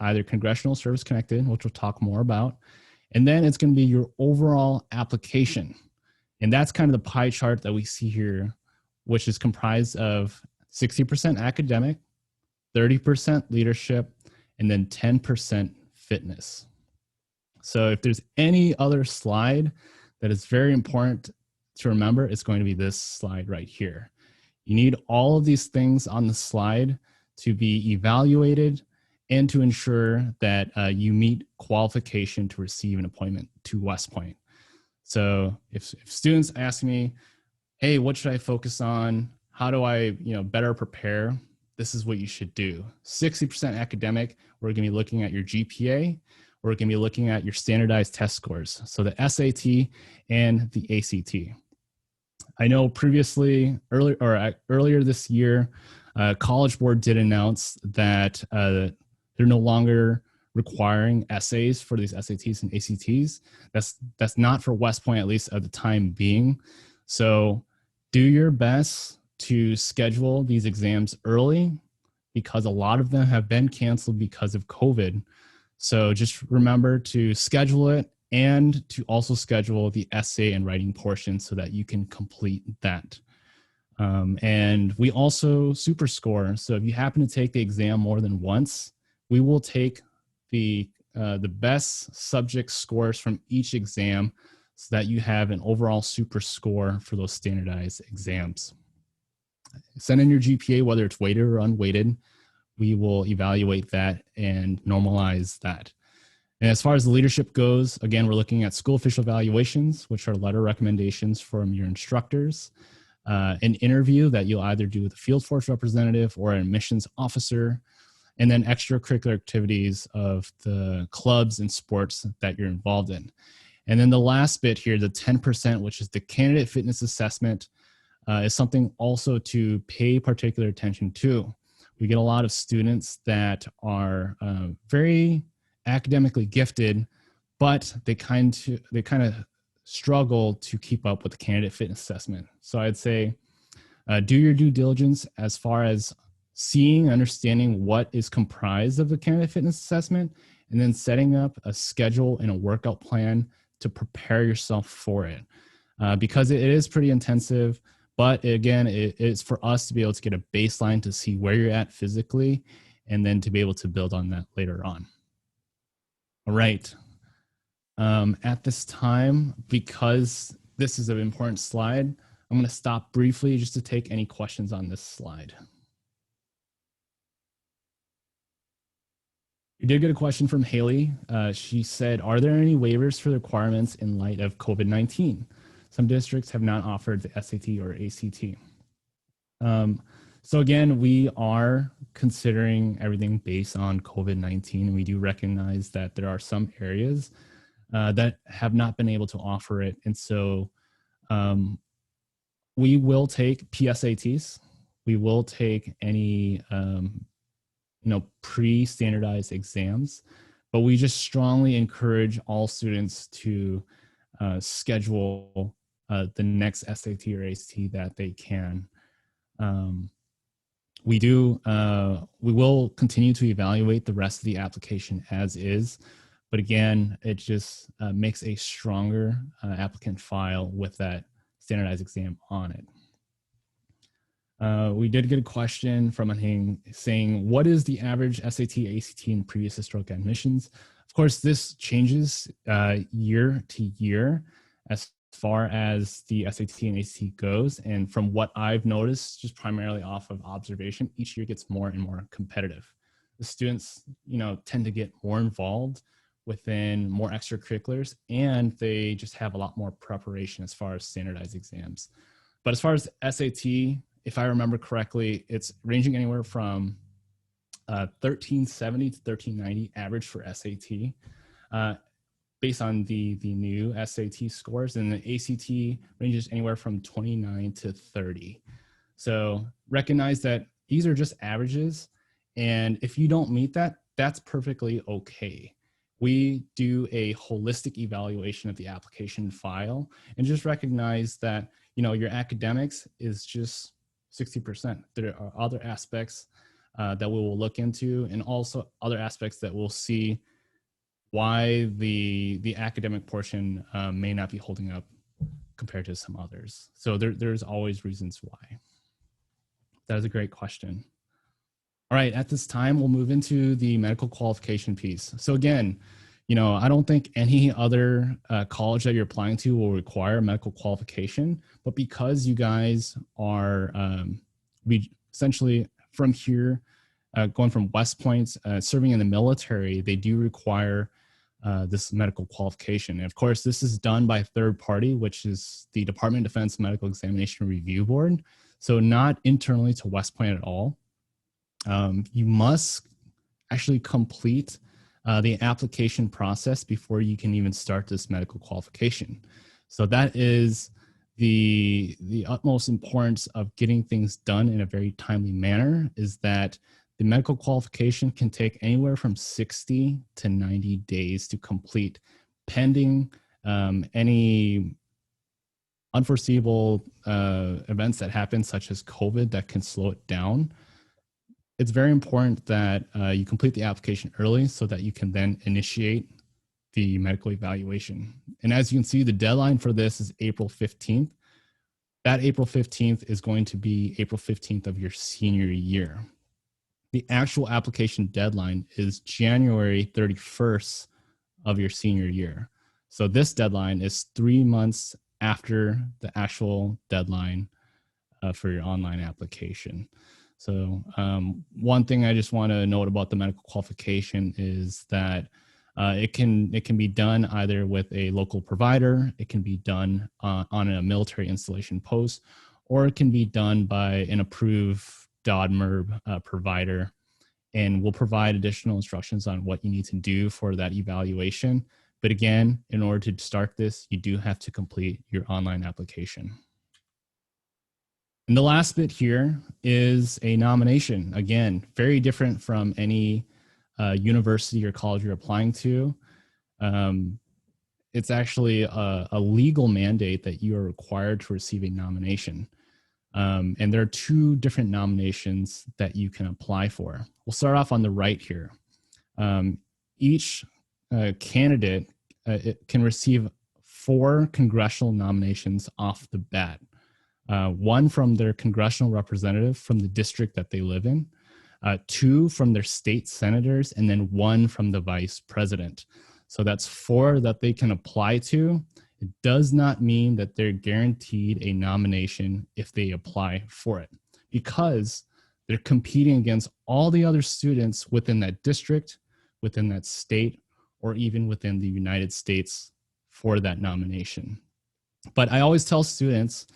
Speaker 5: either congressional service connected, which we'll talk more about. And then it's going to be your overall application. And that's kind of the pie chart that we see here, which is comprised of 60% academic, 30% leadership, and then 10% fitness. So if there's any other slide that is very important to remember, it's going to be this slide right here. You need all of these things on the slide to be evaluated and to ensure that you meet qualification to receive an appointment to West Point. So if students ask me, hey, what should I focus on? How do I better prepare? This is what you should do. 60% academic, we're gonna be looking at your GPA. We're gonna be looking at your standardized test scores. So the SAT and the ACT. I know previously, earlier this year, College Board did announce that they're no longer requiring essays for these SATs and ACTs. That's not for West Point, at least at the time being. So do your best to schedule these exams early, because a lot of them have been canceled because of COVID. So just remember to schedule it, and to also schedule the essay and writing portion so that you can complete that. And we also super score. So if you happen to take the exam more than once, we will take the best subject scores from each exam so that you have an overall super score for those standardized exams. Send in your GPA, whether it's weighted or unweighted. We will evaluate that and normalize that. And as far as the leadership goes, again, we're looking at school official evaluations, which are letter recommendations from your instructors, an interview that you'll either do with a field force representative or an admissions officer, and then extracurricular activities of the clubs and sports that you're involved in. And then the last bit here, the 10%, which is the candidate fitness assessment, is something also to pay particular attention to. We get a lot of students that are very academically gifted, but they kind of struggle to keep up with the candidate fitness assessment. So I'd say do your due diligence as far as seeing, understanding what is comprised of the candidate fitness assessment, and then setting up a schedule and a workout plan to prepare yourself for it. Because it is pretty intensive, but again, it's for us to be able to get a baseline to see where you're at physically, and then to be able to build on that later on. All right. At this time, because this is an important slide, I'm going to stop briefly just to take any questions on this slide. We did get a question from Haley. She said, are there any waivers for the requirements in light of COVID-19? Some districts have not offered the SAT or ACT. So again, we are considering everything based on COVID-19. We do recognize that there are some areas that have not been able to offer it. And so we will take PSATs. We will take any pre-standardized exams, but we just strongly encourage all students to schedule the next SAT or ACT that they can. We will continue to evaluate the rest of the application as is, but again, it just makes a stronger applicant file with that standardized exam on it. We did get a question from Anhing saying, what is the average SAT, ACT in previous historic admissions? Of course, this changes year to year as far as the SAT and ACT goes. And from what I've noticed, just primarily off of observation, each year gets more and more competitive. The students, tend to get more involved within more extracurriculars, and they just have a lot more preparation as far as standardized exams. But as far as SAT, if I remember correctly, it's ranging anywhere from 1370 to 1390 average for SAT. Based on the new SAT scores, and the ACT ranges anywhere from 29 to 30. So recognize that these are just averages. And if you don't meet that, that's perfectly okay. We do a holistic evaluation of the application file and just recognize that, your academics is just 60%. There are other aspects that we will look into, and also other aspects that we'll see why the academic portion may not be holding up compared to some others. So there's always reasons why. That is a great question. All right, at this time, we'll move into the medical qualification piece. So again, I don't think any other college that you're applying to will require medical qualification, but because you guys are we essentially from here, going from West Point, serving in the military, they do require this medical qualification. And of course, this is done by a third party, which is the Department of Defense Medical Examination Review Board. So not internally to West Point at all. You must actually complete the application process before you can even start this medical qualification. So that is the utmost importance of getting things done in a very timely manner, is that the medical qualification can take anywhere from 60 to 90 days to complete, pending any unforeseeable events that happen, such as COVID, that can slow it down. It's very important that you complete the application early so that you can then initiate the medical evaluation. And as you can see, the deadline for this is April 15th. That April 15th is going to be April 15th of your senior year. The actual application deadline is January 31st of your senior year. So this deadline is 3 months after the actual deadline for your online application. So one thing I just want to note about the medical qualification is that it can be done either with a local provider, it can be done on a military installation post, or it can be done by an approved DOD-MERB provider. And we'll provide additional instructions on what you need to do for that evaluation. But again, in order to start this, you do have to complete your online application. And the last bit here is a nomination. Again, very different from any university or college you're applying to. It's actually a legal mandate that you are required to receive a nomination. And there are 2 different nominations that you can apply for. We'll start off on the right here. Each candidate can receive 4 congressional nominations off the bat. 1 from their congressional representative from the district that they live in, 2 from their state senators, and then 1 from the vice president. So that's 4 that they can apply to. It does not mean that they're guaranteed a nomination if they apply for it, because they're competing against all the other students within that district, within that state, or even within the United States for that nomination. But I always tell students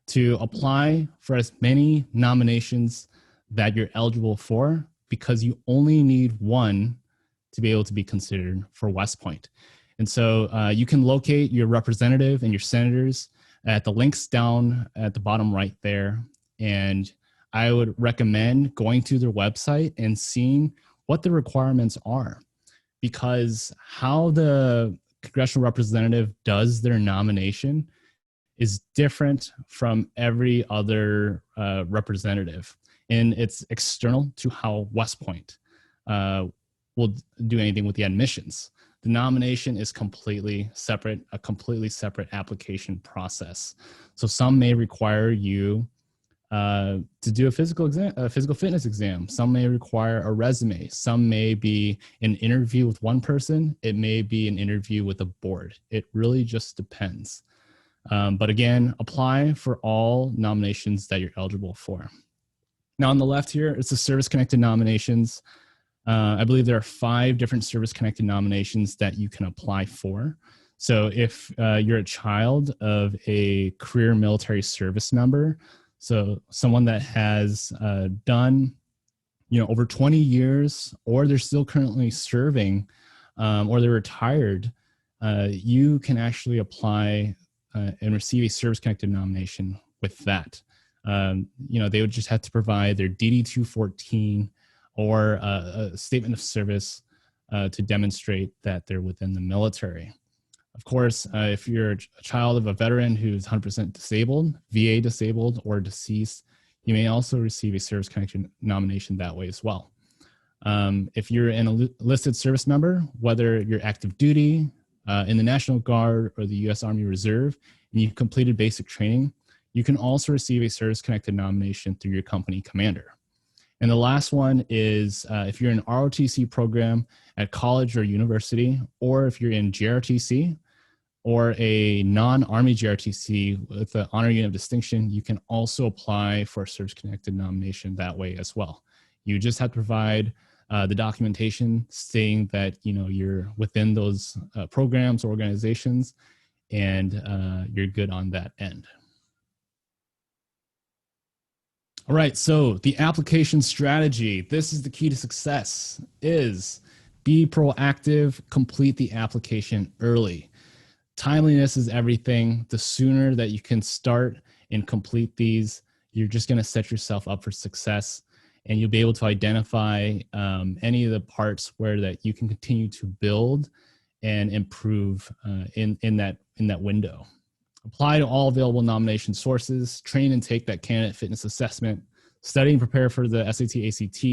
Speaker 5: to apply for as many nominations that you're eligible for, because you only need 1 to be able to be considered for West Point. And so you can locate your representative and your senators at the links down at the bottom right there. And I would recommend going to their website and seeing what the requirements are, because how the congressional representative does their nomination is different from every other representative. And it's external to how West Point will do anything with the admissions. The nomination is completely separate, a completely separate application process. So some may require you to do a physical fitness exam. Some may require a resume. Some may be an interview with one person. It may be an interview with a board. It really just depends. But again, apply for all nominations that you're eligible for. Now on the left here, it's the service-connected nominations. I believe there are 5 different service-connected nominations that you can apply for. So if you're a child of a career military service member, so someone that has done, over 20 years, or they're still currently serving, or they're retired, you can actually apply and receive a service-connected nomination with that. They would just have to provide their DD-214 or a statement of service to demonstrate that they're within the military. Of course, if you're a child of a veteran who's 100% disabled, VA disabled, or deceased, you may also receive a service connection nomination that way as well. If you're an enlisted service member, whether you're active duty, in the National Guard or the U.S. Army Reserve, and you've completed basic training, you can also receive a service-connected nomination through your company commander. And the last one is if you're in an ROTC program at college or university, or if you're in JRTC or a non-Army JRTC with the Honor Unit of Distinction, you can also apply for a service-connected nomination that way as well. You just have to provide the documentation stating that you're within those programs or organizations, and you're good on that end. All right, so the application strategy. This is the key to success: is be proactive, complete the application early. Timeliness is everything. The sooner that you can start and complete these, you're just going to set yourself up for success. And you'll be able to identify any of the parts where that you can continue to build and improve in that window. Apply to all available nomination sources, train and take that candidate fitness assessment, study and prepare for the SAT, ACT,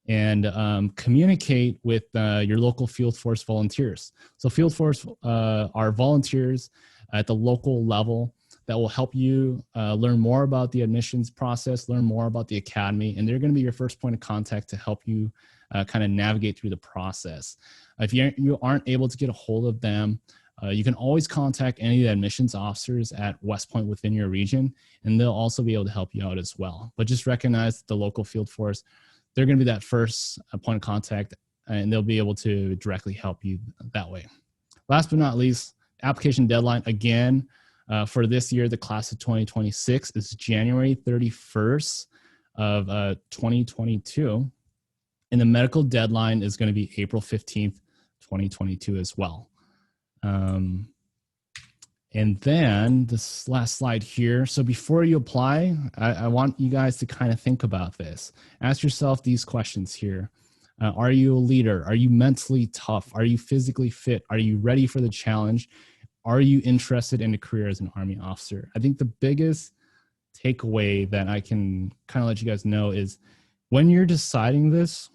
Speaker 5: and communicate with your local field force volunteers. So field force are volunteers at the local level that will help you learn more about the admissions process, learn more about the academy, and they're going to be your first point of contact to help you kind of navigate through the process. If you aren't able to get a hold of them, you can always contact any of the admissions officers at West Point within your region, and they'll also be able to help you out as well. But just recognize the local field force, they're going to be that first point of contact, and they'll be able to directly help you that way. Last but not least, application deadline. Again, for this year, the class of 2026 is January 31st of 2022. And the medical deadline is going to be April 15th, 2022 as well. And then this last slide here. So before you apply, I want you guys to kind of think about this. Ask yourself these questions here. Are you a leader? Are you mentally tough? Are you physically fit? Are you ready for the challenge? Are you interested in a career as an Army officer? I think the biggest takeaway that I can kind of let you guys know is when you're deciding this,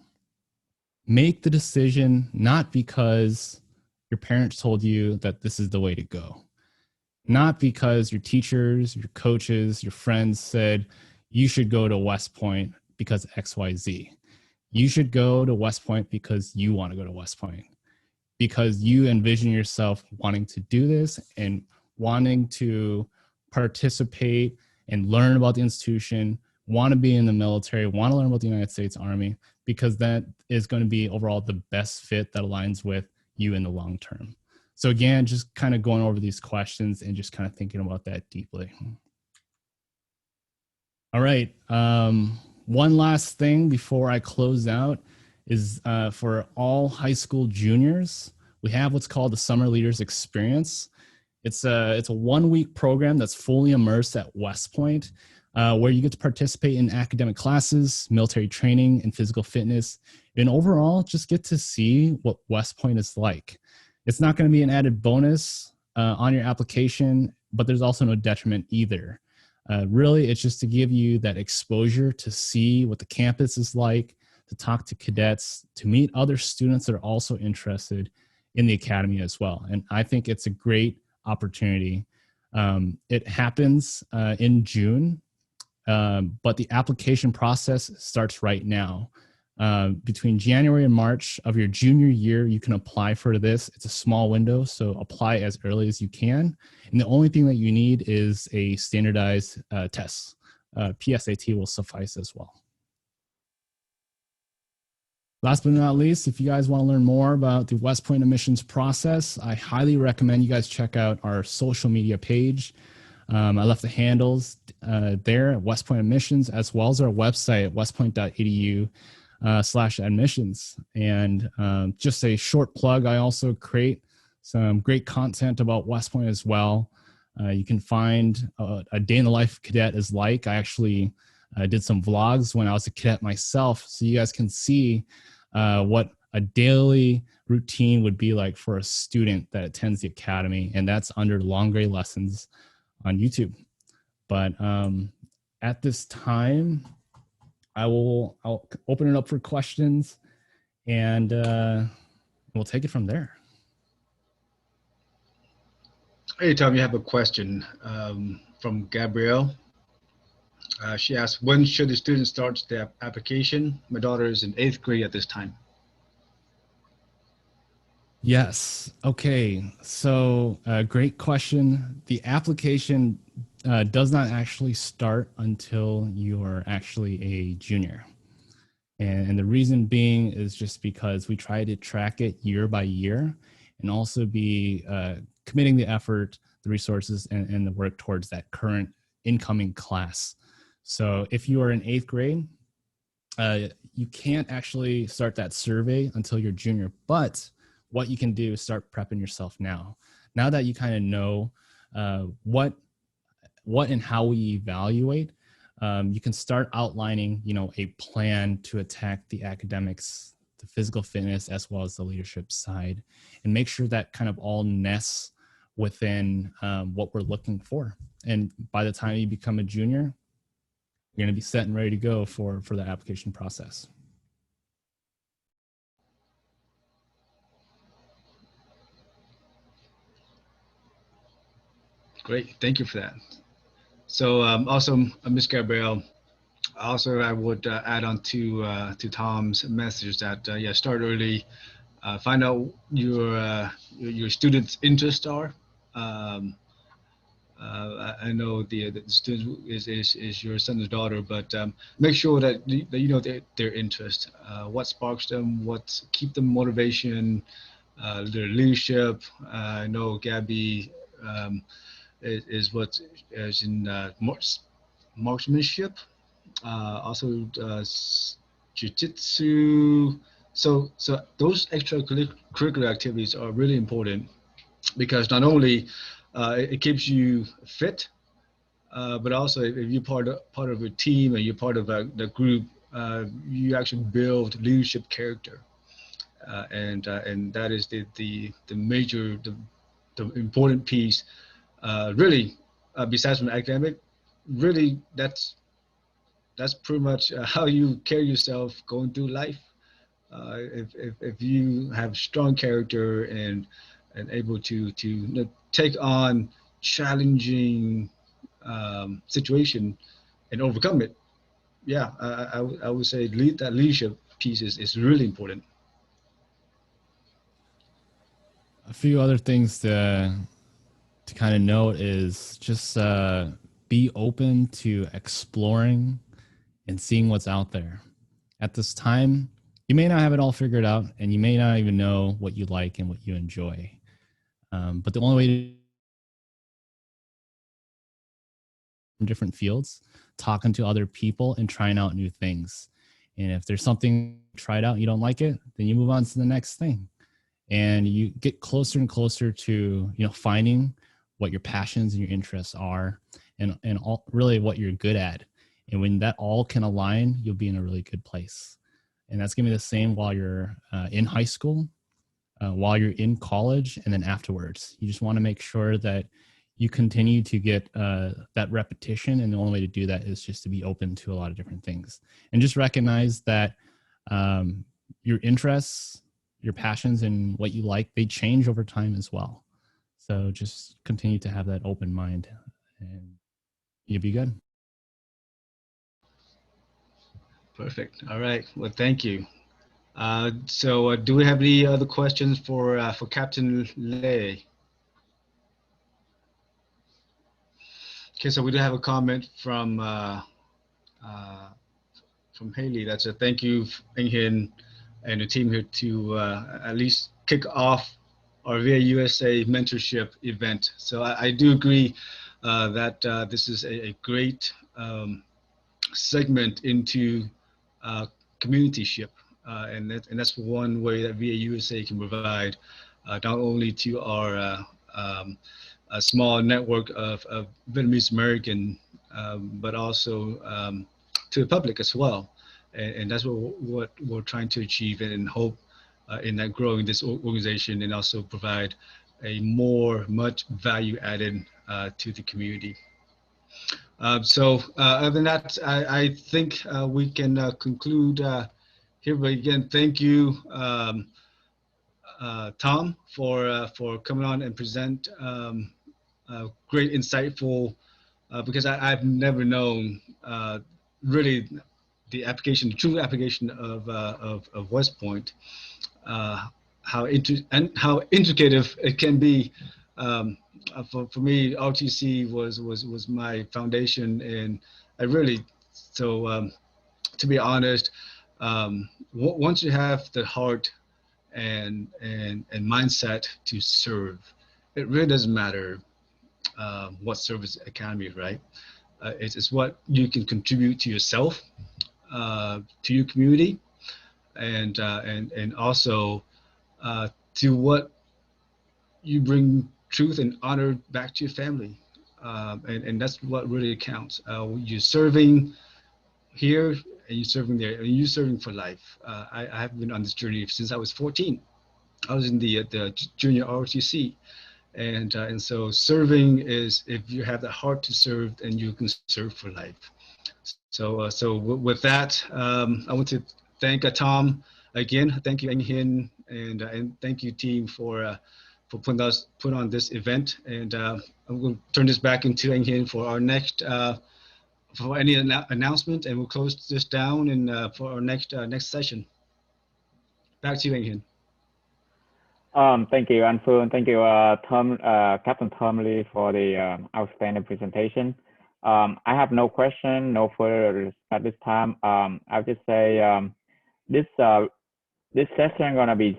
Speaker 5: make the decision not because your parents told you that this is the way to go, not because your teachers, your coaches, your friends said you should go to West Point because XYZ. You should go to West Point because you want to go to West Point, because you envision yourself wanting to do this and wanting to participate and learn about the institution, want to be in the military, want to learn about the United States Army, because that is going to be overall the best fit that aligns with you in the long term. So again, just kind of going over these questions and just kind of thinking about that deeply. All right. One last thing before I close out is for all high school juniors, we have what's called the Summer Leaders Experience. It's a 1-week program that's fully immersed at West Point, where you get to participate in academic classes, military training, and physical fitness, and overall just get to see what West Point is like. It's not going to be an added bonus on your application, but there's also no detriment either. Really, it's just to give you that exposure to see what the campus is like, to talk to cadets, to meet other students that are also interested in the academy as well. And I think it's a great opportunity. It happens in June, but the application process starts right now. Between January and March of your junior year, you can apply for this. It's a small window, so apply as early as you can. And the only thing that you need is a standardized test. PSAT will suffice as well. Last but not least, if you guys want to learn more about the West Point admissions process, I highly recommend you guys check out our social media page. I left the handles there at West Point Admissions, as well as our website at westpoint.edu/admissions. And just a short plug, I also create some great content about West Point as well. You can find a day in the life of cadet is like. I actually did some vlogs when I was a cadet myself, so you guys can see what a daily routine would be like for a student that attends the academy, and that's under Long Gray Lessons on YouTube. But at this time, I'll open it up for questions, and we'll take it from there.
Speaker 1: Hey, Tom, you have a question from Gabrielle. She asked, when should the student start their application? My daughter is in 8th grade at this time.
Speaker 5: Yes. Okay. So great question. The application does not actually start until you are actually a junior. And the reason being is just because we try to track it year by year and also be committing the effort, the resources, and the work towards that current incoming class. So if you are in 8th grade, you can't actually start that survey until you're junior, but what you can do is start prepping yourself now. Now that you kind of know what and how we evaluate, you can start outlining, a plan to attack the academics, the physical fitness, as well as the leadership side, and make sure that kind of all nests within what we're looking for. And by the time you become a junior, you're going to be set and ready to go for the application process.
Speaker 1: Great, thank you for that. So also, Ms. Gabrielle, also I would add on to Tom's message that yeah, start early, find out your students' interests are. I know the student is your son's daughter, but make sure that you know their interest, what sparks them, what keep them motivation, their leadership. I know Gabby is what is in marksmanship, also jiu-jitsu. So those extracurricular activities are really important because not only it keeps you fit, but also if you're part of a team and you're part of the group, you actually build leadership character, and that is the major the important piece. Really, besides from academic, really that's pretty much how you carry yourself going through life. If you have strong character and able to take on challenging situation and overcome it, yeah, I would say that leadership piece is really important.
Speaker 5: A few other things to kind of note is just be open to exploring and seeing what's out there. At this time, you may not have it all figured out, and you may not even know what you like and what you enjoy. But the only way to in different fields, talking to other people and trying out new things. And if there's something tried out and you don't like it, then you move on to the next thing. And you get closer and closer to, finding what your passions and your interests are and all, really what you're good at. And when that all can align, you'll be in a really good place. And that's going to be the same while you're in high school, while you're in college, and then afterwards. You just want to make sure that you continue to get that repetition. And the only way to do that is just to be open to a lot of different things. And just recognize that your interests, your passions, and what you like, they change over time as well. So just continue to have that open mind and you'll be good.
Speaker 1: Perfect. All right. Well, thank you. So do we have any other questions for Captain Lei? Okay, so we do have a comment from Haley. That's a thank you, Enghin, and the team here to at least kick off our VA USA mentorship event. So I do agree that this is a great segment into communityship, and that's one way that VA USA can provide not only to our a small network of Vietnamese American, but also to the public as well. And that's what we're trying to achieve and hope in that growing this organization and also provide a much value added to the community. So other than that, I think we can conclude here. But again, thank you, Tom, for coming on and present great, insightful. Because I've never known really the application, the true application of West Point, how intricate it can be. For me, RTC was my foundation, and I really, so to be honest, once you have the heart and mindset to serve, it really doesn't matter what service academy, right? It's what you can contribute to yourself, to your community, and also to what you bring truth and honor back to your family, and that's what really counts. You're serving here, and you're serving there, and you're serving for life. I have been on this journey since I was 14. I was in the junior ROTC. And so serving is, if you have the heart to serve, then you can serve for life. So with that, I want to thank Tom again. Thank you, Anh Hin, and thank you, team, for putting on this event. And I'm going to turn this back into Anh Hin for our next for any announcement, and we'll close this down and for our next session. Back to you, Anh Hin.
Speaker 6: Thank you, Anh Phương. Thank you, Tom, Captain Tom Lee, for the outstanding presentation. I have no question, no further at this time. I'll just say this session gonna be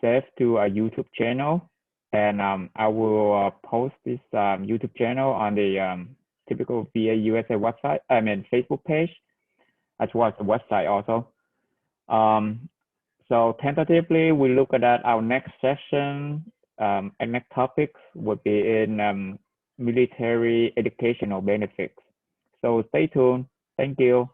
Speaker 6: saved to a YouTube channel, and I will post this YouTube channel on the typical VA USA website. I mean Facebook page, as well as the website also. So tentatively, we look at our next session, and next topics would be in military educational benefits. So stay tuned. Thank you.